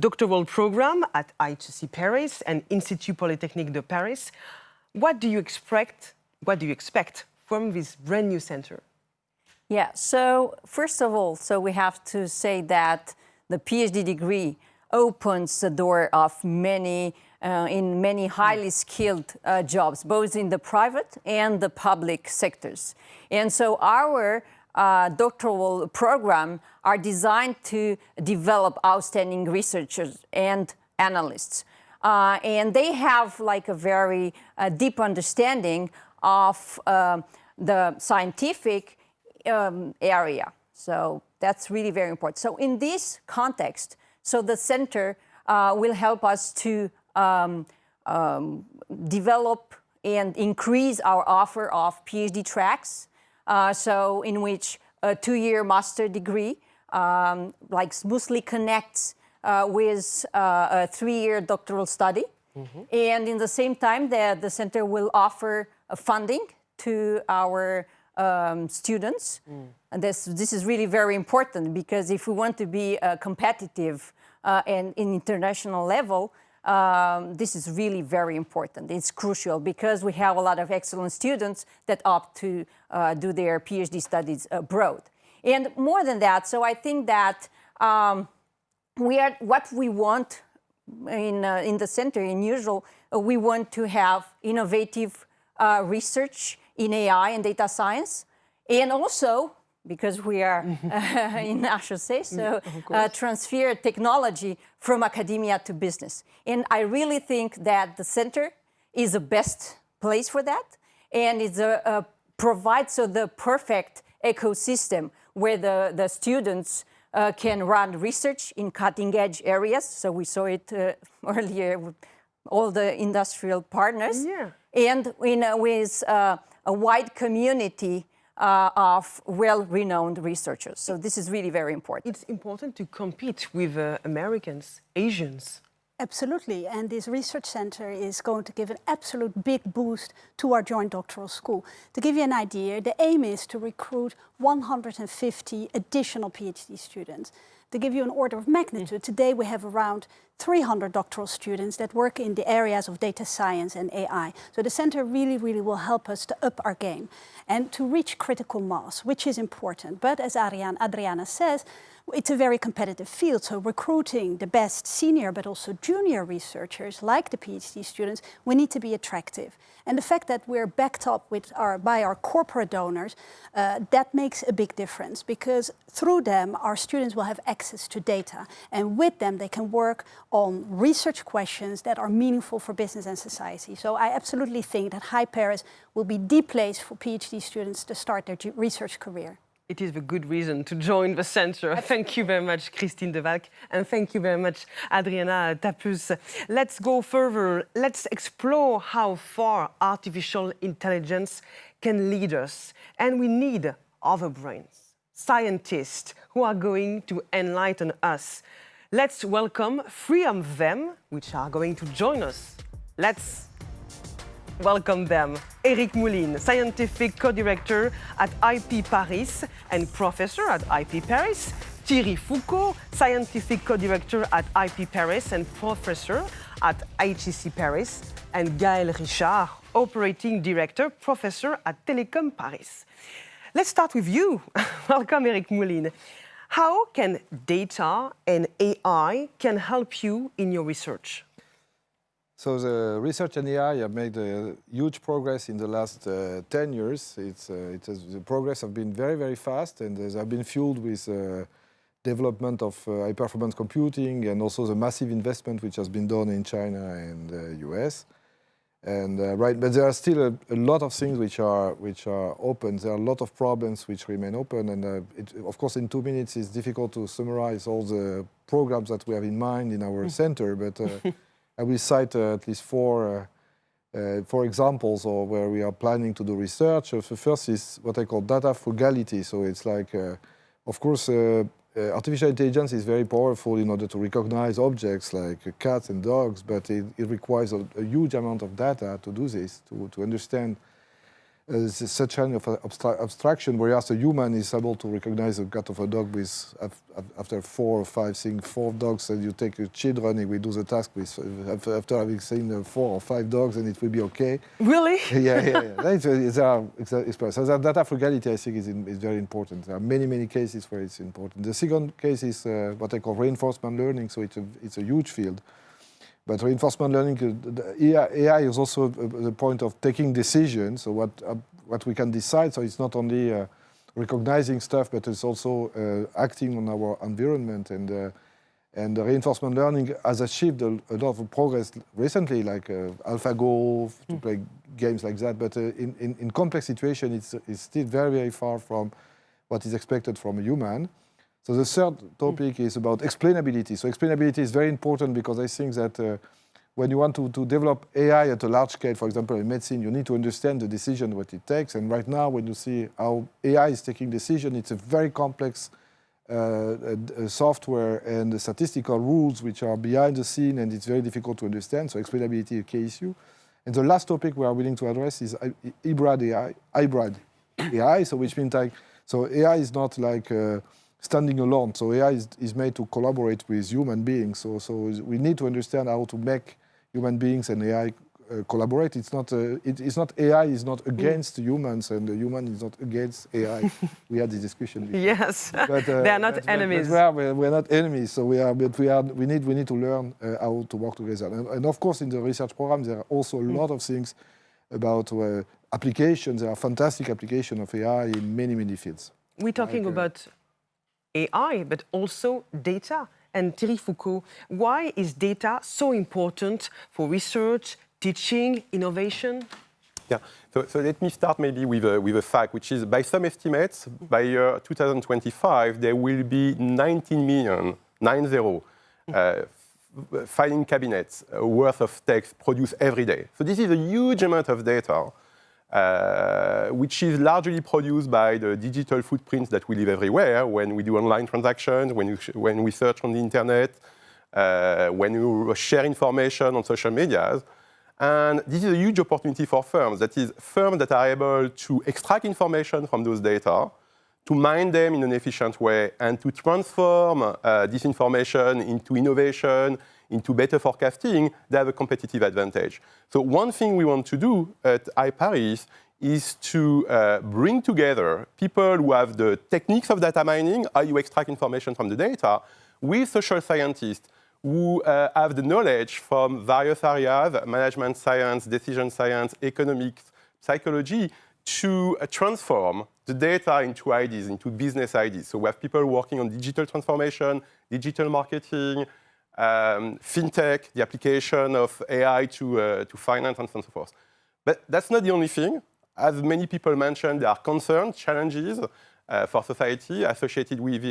doctoral program at HEC Paris and Institut Polytechnique de Paris, what do you expect from this brand new center? Yeah, so first of all, we have to say that the PhD degree opens the door of many highly skilled jobs, both in the private and the public sectors. And so our doctoral program are designed to develop outstanding researchers and analysts. And they have like a very deep understanding of the scientific area. So that's really very important. So in this context, so the center will help us to develop and increase our offer of PhD tracks. So in which a 2-year master degree like smoothly connects with a 3-year doctoral study. Mm-hmm. And in the same time, the center will offer funding to our students. And this is really very important, because if we want to be competitive and in international level, this is really very important. It's crucial because we have a lot of excellent students that opt to do their PhD studies abroad. And more than that, so I think that what we want in the center, in usual, we want to have innovative research in AI and data science, and also, because we are in HEC, so transfer technology from academia to business. And I really think that the center is the best place for that, and it provides the perfect ecosystem where the students can run research in cutting-edge areas. So we saw it earlier with all the industrial partners. Yeah. And with a wide community of well-renowned researchers. So this is really very important. It's important to compete with Americans, Asians. Absolutely, and this research center is going to give an absolute big boost to our joint doctoral school. To give you an idea, the aim is to recruit 150 additional PhD students. To give you an order of magnitude, today we have around 300 doctoral students that work in the areas of data science and AI. So the center really will help us to up our game and to reach critical mass, which is important. But as Adriana says, it's a very competitive field, so recruiting the best senior but also junior researchers like the PhD students, we need to be attractive. And the fact that we're backed up by our corporate donors, that makes a big difference because through them our students will have access to data, and with them they can work on research questions that are meaningful for business and society. So I absolutely think that High Paris will be the place for PhD students to start their research career. It is a good reason to join the center. Thank you very much, Christine De Valk, and thank you very much, Adriana Tapus. Let's go further. Let's explore how far artificial intelligence can lead us. And we need other brains, scientists who are going to enlighten us. Let's welcome 3 of them, which are going to join us. Let's welcome them. Eric Moulin, Scientific Co-Director at IP Paris and Professor at IP Paris. Thierry Foucault, Scientific Co-Director at IP Paris and Professor at HEC Paris. And Gaël Richard, Operating Director, Professor at Télécom Paris. Let's start with you. Welcome, Eric Moulin. How can data and AI can help you in your research? So the research and AI have made a huge progress in the last 10 years. The progress has been very fast, and they have been fueled with development of high-performance computing and also the massive investment which has been done in China and the US. And but there are still a lot of things which are open. There are a lot of problems which remain open, and of course, in 2 minutes, it's difficult to summarize all the programs that we have in mind in our center. But I will cite at least four examples of where we are planning to do research. The first is what I call data frugality. So it's like, of course, artificial intelligence is very powerful in order to recognize objects like cats and dogs, but it requires a huge amount of data to do this, to understand such kind of abstraction, whereas a human is able to recognize a cat of a dog with after 4 or 5 seeing 4 dogs, and you take your children and we do the task with after having seen 4 or 5 dogs, and it will be okay. Really? Yeah. So that data frugality, I think, is very important. There are many cases where it's important. The second case is what I call reinforcement learning. So it's a huge field. But reinforcement learning, AI is also the point of taking decisions. So what we can decide. So it's not only recognizing stuff, but it's also acting on our environment. And the reinforcement learning has achieved a lot of progress recently, like AlphaGo to play games like that. But in complex situations, it's still very far from what is expected from a human. So the third topic is about explainability. So explainability is very important because I think that when you want to develop AI at a large scale, for example, in medicine, you need to understand the decision, what it takes. And right now, when you see how AI is taking decision, it's a very complex software and the statistical rules which are behind the scene, and it's very difficult to understand. So explainability is a key issue. And the last topic we are willing to address is hybrid AI. So which means so AI is not like standing alone. So AI is made to collaborate with human beings. So we need to understand how to make human beings and AI collaborate. It's not AI is not against humans, and the human is not against AI. We had this discussion before. Yes, but, they are not enemies. We're not enemies. So we need to learn how to work together. And of course, in the research program, there are also a lot of things about applications. There are fantastic applications of AI in many fields. We're talking about AI, but also data. And Thierry Foucault, why is data so important for research, teaching, innovation? Yeah, so let me start maybe with a fact, which is by some estimates, by year 2025, there will be 19 million, 90, filing cabinets worth of text produced every day. So this is a huge amount of data, which is largely produced by the digital footprints that we live everywhere when we do online transactions, when we search on the internet, when we share information on social medias. And this is a huge opportunity for firms. That is, firms that are able to extract information from those data, to mine them in an efficient way, and to transform this information into innovation, into better forecasting, they have a competitive advantage. So one thing we want to do at iParis is to bring together people who have the techniques of data mining, how you extract information from the data, with social scientists who have the knowledge from various areas, management science, decision science, economics, psychology, to transform the data into ideas, into business ideas. So we have people working on digital transformation, digital marketing, fintech, the application of AI to finance, and so on and so forth. But that's not the only thing. As many people mentioned, there are concerns, challenges for society associated with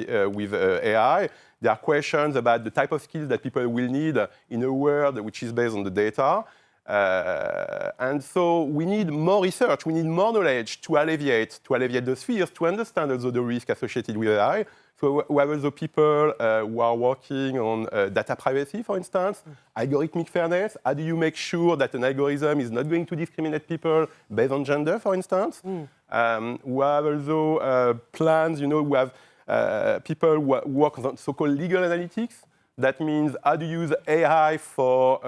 AI. There are questions about the type of skills that people will need in a world which is based on the data. And so we need more research, we need more knowledge to alleviate those fears, to understand also the risk associated with AI. So we have also people who are working on data privacy, for instance, algorithmic fairness. How do you make sure that an algorithm is not going to discriminate people based on gender, for instance? We have also plans, we have people who work on so-called legal analytics. That means how to use AI for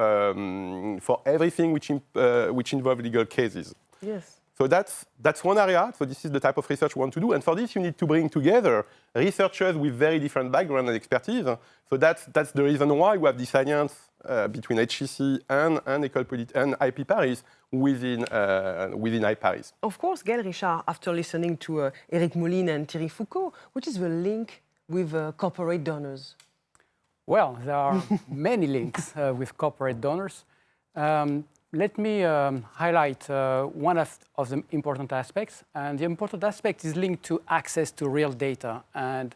everything which involves legal cases. Yes. So that's one area. So this is the type of research we want to do. And for this, you need to bring together researchers with very different background and expertise. So that's the reason why we have this alliance between HEC and IP Paris within iParis. Of course, Gaël Richard, after listening to Eric Moline and Thierry Foucault, which is the link with corporate donors? Well, there are many links with corporate donors. Let me highlight one of the important aspects. And the important aspect is linked to access to real data and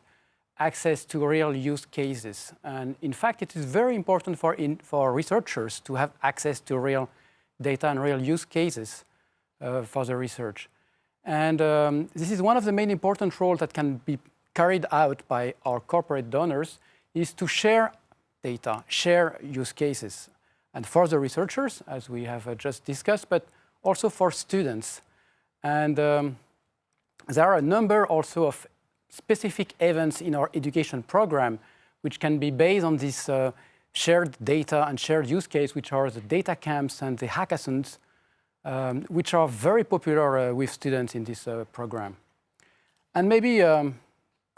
access to real use cases. And in fact, it is very important for researchers to have access to real data and real use cases for the research. And this is one of the main important roles that can be carried out by our corporate donors, is to share data, share use cases. And for the researchers, as we have just discussed, but also for students. And there are a number also of specific events in our education program which can be based on this shared data and shared use case, which are the data camps and the hackathons, which are very popular with students in this program. And maybe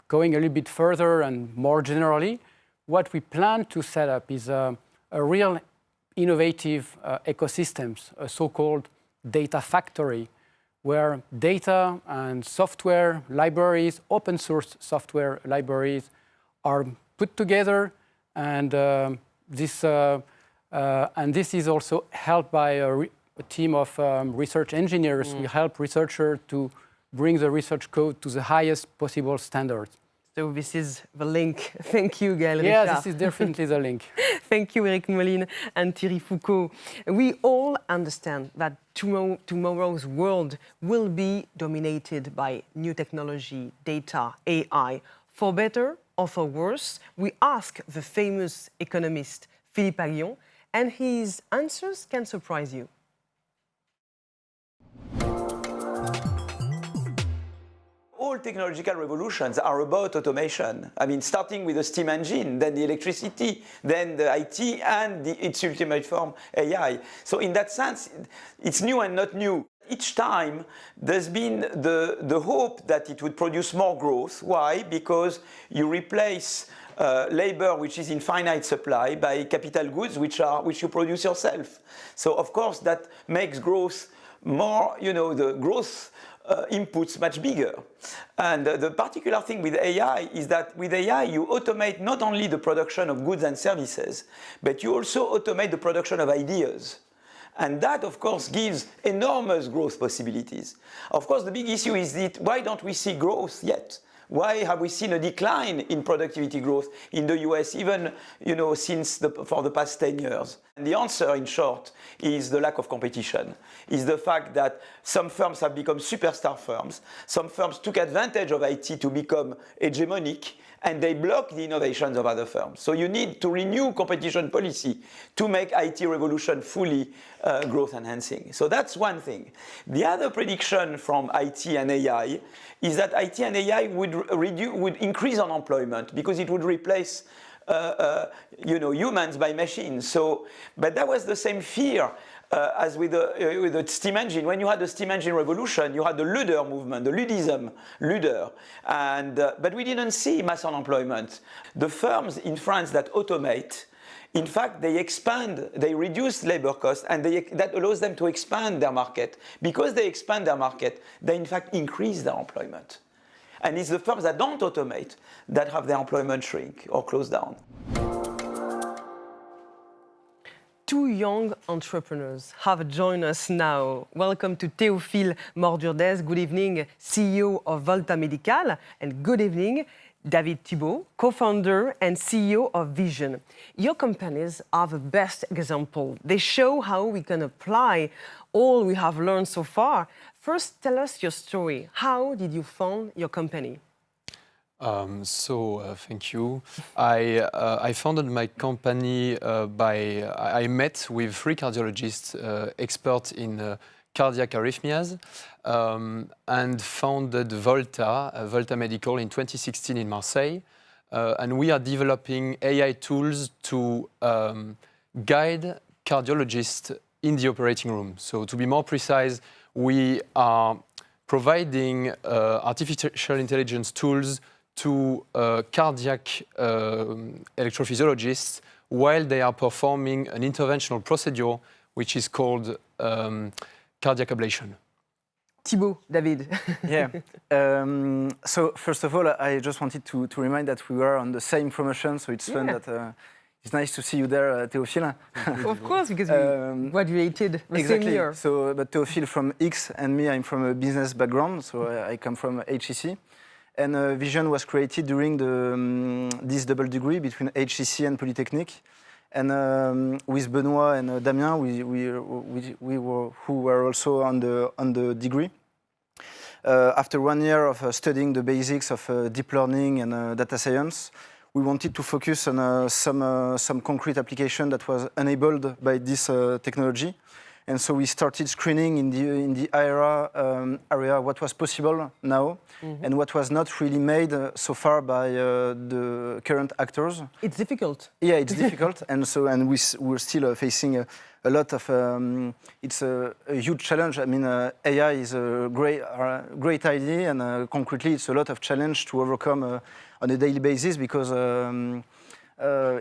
going a little bit further and more generally, what we plan to set up is a real innovative ecosystems, a so-called data factory, where data and software libraries, open source software libraries, are put together, and this is also helped by a team of research engineers. We help researchers to bring the research code to the highest possible standards. So this is the link. Thank you, Gaël Richard. Yeah, this is definitely the link. Thank you, Eric Moline and Thierry Foucault. We all understand that tomorrow's world will be dominated by new technology, data, AI. For better or for worse, we ask the famous economist Philippe Aghion, and his answers can surprise you. All technological revolutions are about automation. I mean, starting with the steam engine, then the electricity, then the IT, and its ultimate form, AI. So in that sense, it's new and not new. Each time, there's been the hope that it would produce more growth. Why? Because you replace labor, which is in finite supply, by capital goods, which you produce yourself. So of course, that makes growth more, the growth inputs much bigger. And the particular thing with AI is that with AI, you automate not only the production of goods and services, but you also automate the production of ideas. And that, of course, gives enormous growth possibilities. Of course, the big issue is that why don't we see growth yet? Why have we seen a decline in productivity growth in the US, even for the past 10 years? And the answer, in short, is the lack of competition, is the fact that some firms have become superstar firms. Some firms took advantage of IT to become hegemonic, and they block the innovations of other firms. So you need to renew competition policy to make IT revolution fully growth enhancing. So that's one thing. The other prediction from IT and AI is that IT and AI would increase unemployment because it would replace humans by machines. So, but that was the same fear as with the steam engine. When you had the steam engine revolution, you had the Luder movement, the Ludism, Luder, but we didn't see mass unemployment. The firms in France that automate, in fact, they expand, they reduce labor costs, and that allows them to expand their market. Because they expand their market, they in fact increase their employment. And it's the firms that don't automate that have their employment shrink or close down. Two young entrepreneurs have joined us now. Welcome to Théophile Mordurdez. Good evening, CEO of Volta Medical. And good evening, David Thibault, co-founder and CEO of Vision. Your companies are the best example. They show how we can apply all we have learned so far. First, tell us your story. How did you found your company? Thank you. I founded my company I met with three cardiologists, experts in cardiac arrhythmias, and founded Volta Medical in 2016 in Marseille. And we are developing AI tools to guide cardiologists in the operating room. So to be more precise, we are providing artificial intelligence tools to cardiac electrophysiologists while they are performing an interventional procedure which is called cardiac ablation. Thibault, David. Yeah. So first of all, I just wanted to remind that we were on the same promotion, so it's fun that it's nice to see you there, Théophile. Of course, because we graduated the same year. So, but Théophile from X and me, I'm from a business background, so I come from HEC. And Vision was created during this double degree between HEC and Polytechnique. And with Benoît and Damien, who were also on the degree. After 1 year of studying the basics of deep learning and data science, we wanted to focus on some concrete application that was enabled by this technology. And so we started screening in the area what was possible now and what was not really made so far by the current actors. It's difficult. Yeah, it's difficult, and we're still facing a lot of. It's a huge challenge. I mean, AI is a great idea, and concretely, it's a lot of challenge to overcome on a daily basis because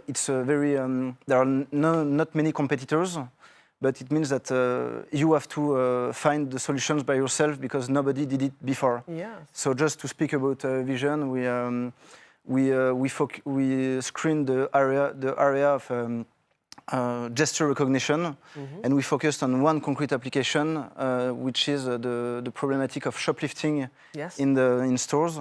it's a very. There are not many competitors. But it means that you have to find the solutions by yourself because nobody did it before. Yeah. So just to speak about Vision, we screened the area of gesture recognition, and we focused on one concrete application, which is the problematic of shoplifting in stores.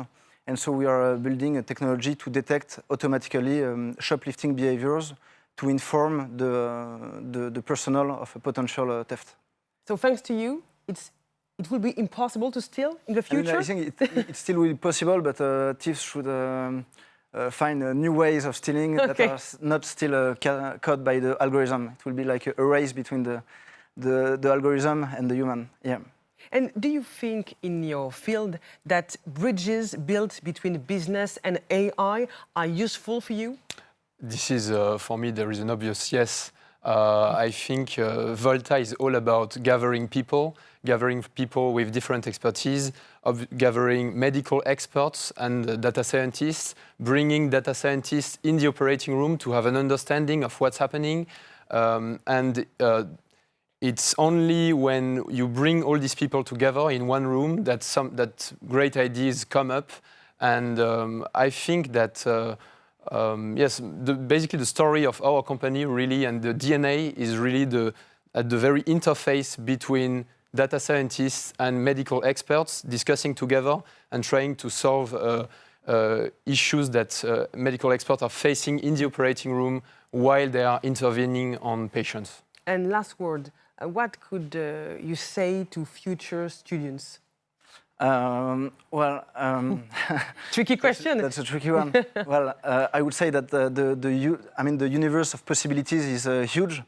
And so we are building a technology to detect automatically shoplifting behaviors to inform the personnel of a potential theft. So thanks to you, it will be impossible to steal in the future? I think it still will be possible, but thieves should find new ways of stealing that are not still caught by the algorithm. It will be like a race between the algorithm and the human. Yeah. And do you think in your field that bridges built between business and AI are useful for you? This is, for me, there is an obvious yes. I think Volta is all about gathering people with different expertise, gathering medical experts and data scientists, bringing data scientists in the operating room to have an understanding of what's happening. It's only when you bring all these people together in one room that great ideas come up. And I think that yes, basically the story of our company really and the DNA is really at the very interface between data scientists and medical experts discussing together and trying to solve issues that medical experts are facing in the operating room while they are intervening on patients. And last word, what could you say to future students? Tricky question. That's a tricky one. Well, I would say that the universe of possibilities is huge.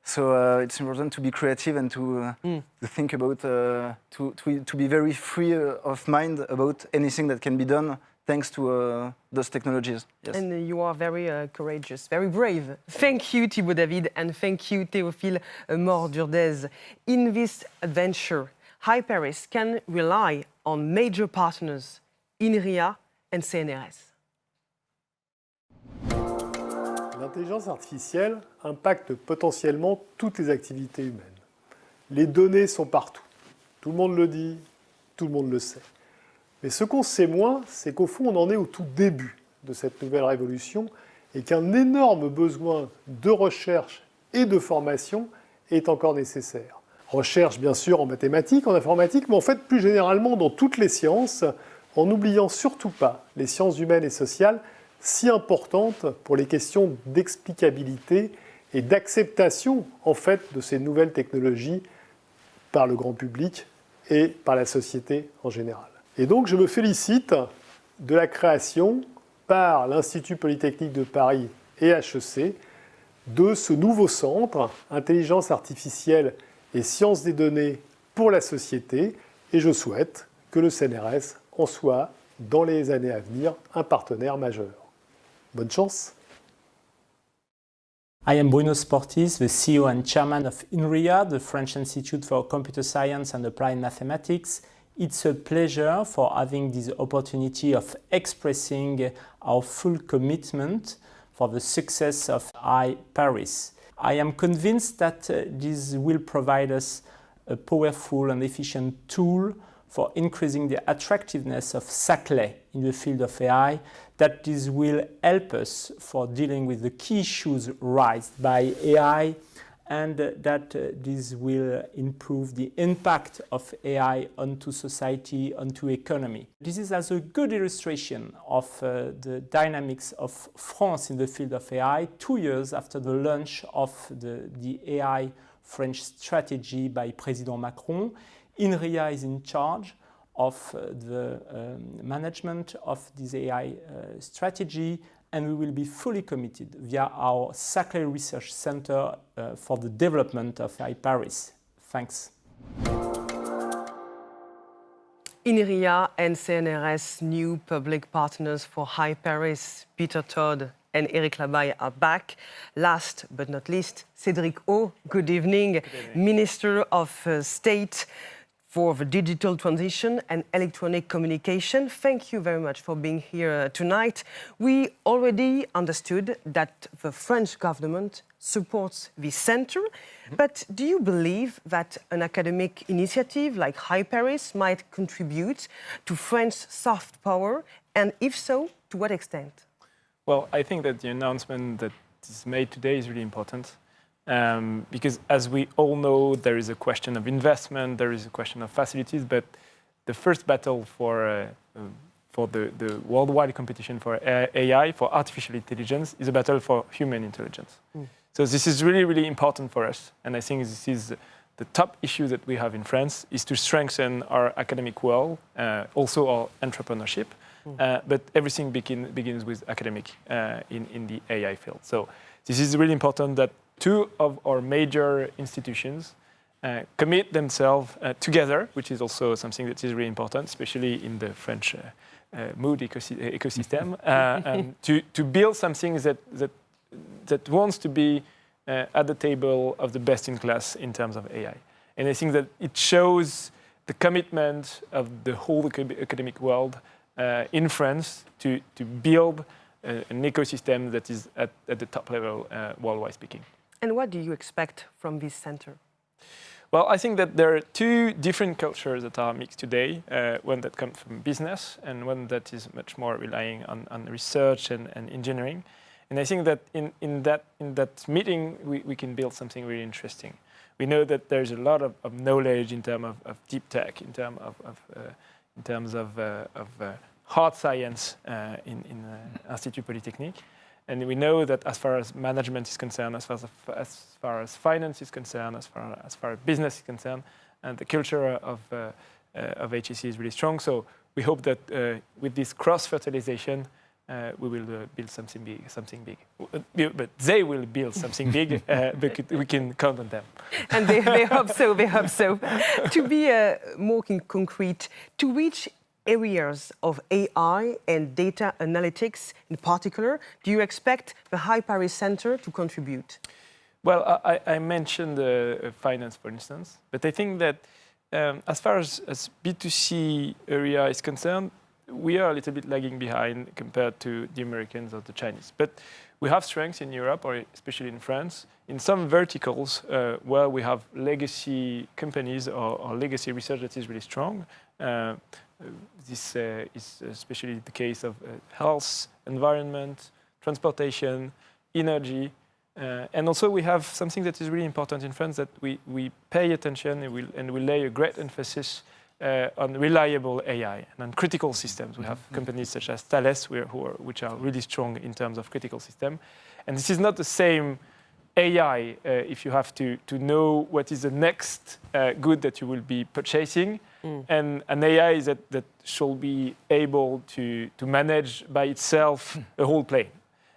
So it's important to be creative and to think about, to be very free of mind about anything that can be done thanks to those technologies. Yes. And you are very courageous, very brave. Thank you, Thibaut David, and thank you, Théophile Mort-Durdez. In this adventure, HiParis can rely on major partners, INRIA and CNRS. L'intelligence artificielle impacte potentiellement toutes les activités humaines. Les données sont partout. Tout le monde le dit, tout le monde le sait. Mais ce qu'on sait moins, c'est qu'au fond, on en est au tout début de cette nouvelle révolution et qu'un énorme besoin de recherche et de formation est encore nécessaire. Recherche, bien sûr, en mathématiques, en informatique, mais en fait, plus généralement, dans toutes les sciences, en n'oubliant surtout pas les sciences humaines et sociales, si importantes pour les questions d'explicabilité et d'acceptation, en fait, de ces nouvelles technologies par le grand public et par la société en général. Et donc, je me félicite de la création par l'Institut Polytechnique de Paris et HEC de ce nouveau centre, Intelligence artificielle et sciences des données pour la société, et je souhaite que le CNRS en soit, dans les années à venir, un partenaire majeur. Bonne chance. I am Bruno Sportis, the CEO and chairman of INRIA, the French Institute for Computer Science and Applied Mathematics. It's a pleasure for having this opportunity of expressing our full commitment for the success of HiParis. I am convinced that this will provide us a powerful and efficient tool for increasing the attractiveness of Saclay in the field of AI, that this will help us for dealing with the key issues raised by AI, and that this will improve the impact of AI onto society, onto economy. This is as a good illustration of the dynamics of France in the field of AI, 2 years after the launch of the AI French strategy by President Macron. INRIA is in charge of the management of this AI strategy, and we will be fully committed via our Saclay Research Center for the development of HiParis. Thanks. INRIA and CNRS, new public partners for HiParis. Peter Todd and Eric Labaye are back. Last but not least, Cédric O, good evening. Good evening. Minister of State for the Digital Transition and Electronic Communication. Thank you very much for being here tonight. We already understood that the French government supports this center, but do you believe that an academic initiative like HiParis might contribute to French soft power, and if so, to what extent? Well, I think that the announcement that is made today is really important. Because as we all know, there is a question of investment, there is a question of facilities, but the first battle for the worldwide competition for AI, for artificial intelligence, is a battle for human intelligence. So this is really, really important for us. And I think this is the top issue that we have in France, is to strengthen our academic world, also our entrepreneurship. But everything begins with academic in the AI field. So this is really important that 2 of our major institutions commit themselves together, which is also something that is really important, especially in the French mood ecosystem, to build something that wants to be at the table of the best in class in terms of AI. And I think that it shows the commitment of the whole academic world in France to build an ecosystem that is at the top level, worldwide speaking. And what do you expect from this center? Well, I think that there are 2 different cultures that are mixed today, one that comes from business and one that is much more relying on research and engineering. And I think that in that meeting, we can build something really interesting. We know that there's a lot of knowledge in terms of deep tech, in terms of hard science in Institut Polytechnique. And we know that as far as management is concerned, as far as finance is concerned, as far as business is concerned, and the culture of HEC is really strong. So we hope that with this cross-fertilization, we will build something big. But they will build something big, but we can count on them. And they hope so, they hope so. To be more concrete, to reach areas of AI and data analytics in particular, do you expect the High Paris Center to contribute? Well, I mentioned finance, for instance, but I think that as far as B2C area is concerned, we are a little bit lagging behind compared to the Americans or the Chinese. But we have strengths in Europe, or especially in France, in some verticals where we have legacy companies or legacy research that is really strong. This is especially the case of health, environment, transportation, energy. And also we have something that is really important in France, that we pay attention and we lay a great emphasis on reliable AI and on critical systems. We have companies such as Thales, which are really strong in terms of critical system. And this is not the same AI if you have to know what is the next good that you will be purchasing, and an AI that should be able to manage by itself a whole plane.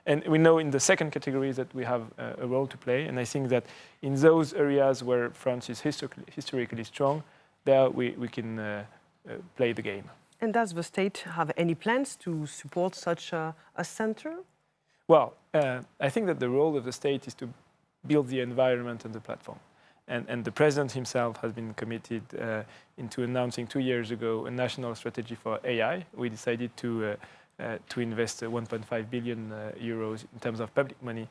And we know in the second category that we have a role to play, and I think that in those areas where France is historically strong, there we can play the game. And does the state have any plans to support such a center? Well, I think that the role of the state is to build the environment and the platform. And the president himself has been committed into announcing 2 years ago a national strategy for AI. We decided to invest 1.5 billion euros in terms of public money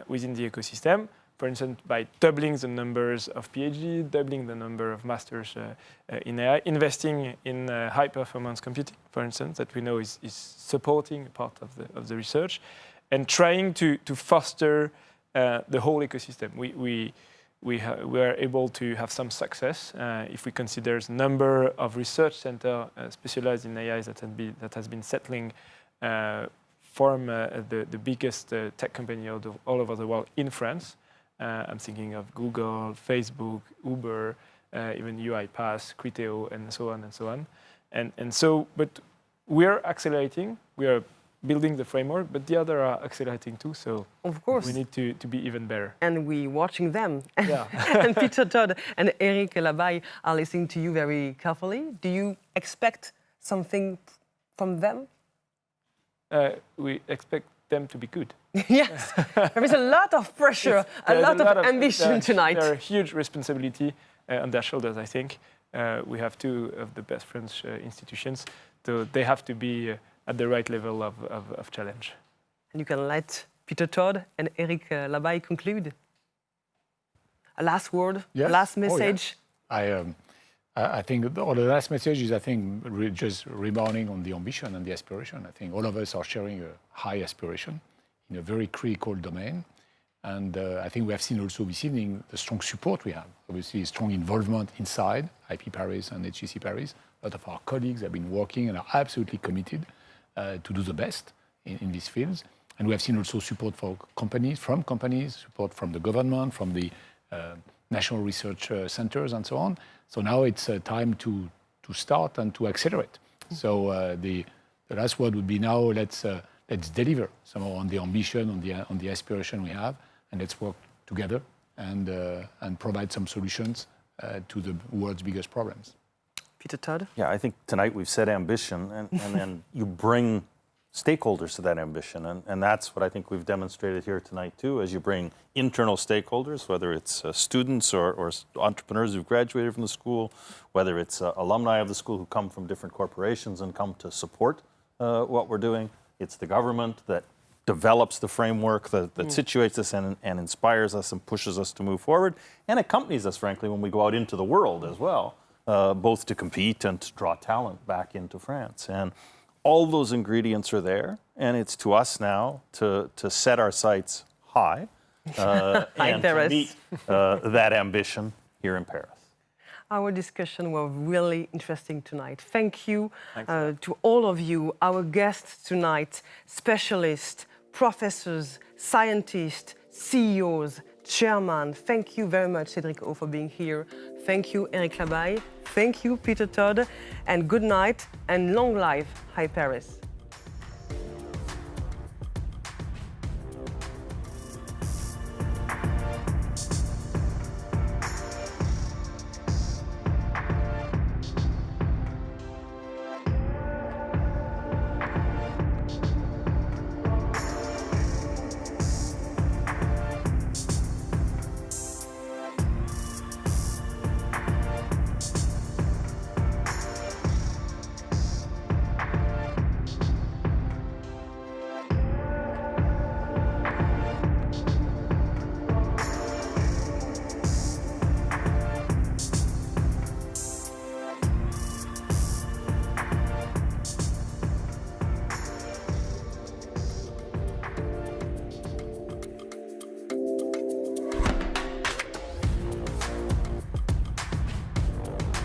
within the ecosystem. For instance, by doubling the numbers of PhD, doubling the number of masters in AI, investing in high-performance computing, for instance, that we know is supporting part of the research, and trying to foster the whole ecosystem. We are able to have some success if we consider the number of research centers specialized in AI that has been settling form the biggest tech company all over the world in France. I'm thinking of Google, Facebook, Uber, even UiPath, Criteo, and so on and so on. And so, but we are accelerating. We are building the framework, but the others are accelerating too. So of course we need to be even better. And we're watching them. Yeah. And Peter Todd and Eric Labaille are listening to you very carefully. Do you expect something from them? We expect them to be good. Yes, there is a lot of pressure, a lot of ambition tonight. There are huge responsibility on their shoulders, I think. We have two of the best French institutions, so they have to be at the right level of challenge. And you can let Peter Todd and Eric Labaille conclude. A last word, yes. A last message. Oh, yeah. I think the last message is, I think, just rebounding on the ambition and the aspiration. I think all of us are sharing a high aspiration in a very critical domain. And I think we have seen also this evening the strong support we have. Obviously, strong involvement inside IP Paris and HEC Paris. A lot of our colleagues have been working and are absolutely committed to do the best in these fields. And we have seen also support from companies, support from the government, from the national research centers and so on. So now it's time to start and to accelerate. So the last word would be now let's deliver somehow on the ambition, on the aspiration we have, and let's work together and provide some solutions to the world's biggest problems. Peter Todd? Yeah, I think tonight we've set ambition, and then you bring stakeholders to that ambition. And that's what I think we've demonstrated here tonight too, as you bring internal stakeholders, whether it's students or entrepreneurs who've graduated from the school, whether it's alumni of the school who come from different corporations and come to support what we're doing. It's the government that develops the framework, that situates us and inspires us and pushes us to move forward, and accompanies us, frankly, when we go out into the world as well, both to compete and to draw talent back into France. And all those ingredients are there, and it's to us now to set our sights high and to meet that ambition here in Paris. Our discussion was really interesting tonight. Thank you to all of you, our guests tonight, specialists, professors, scientists, CEOs, chairman. Thank you very much, Cédric O, for being here. Thank you, Eric Labaille. Thank you, Peter Todd. And good night and long life, High Paris.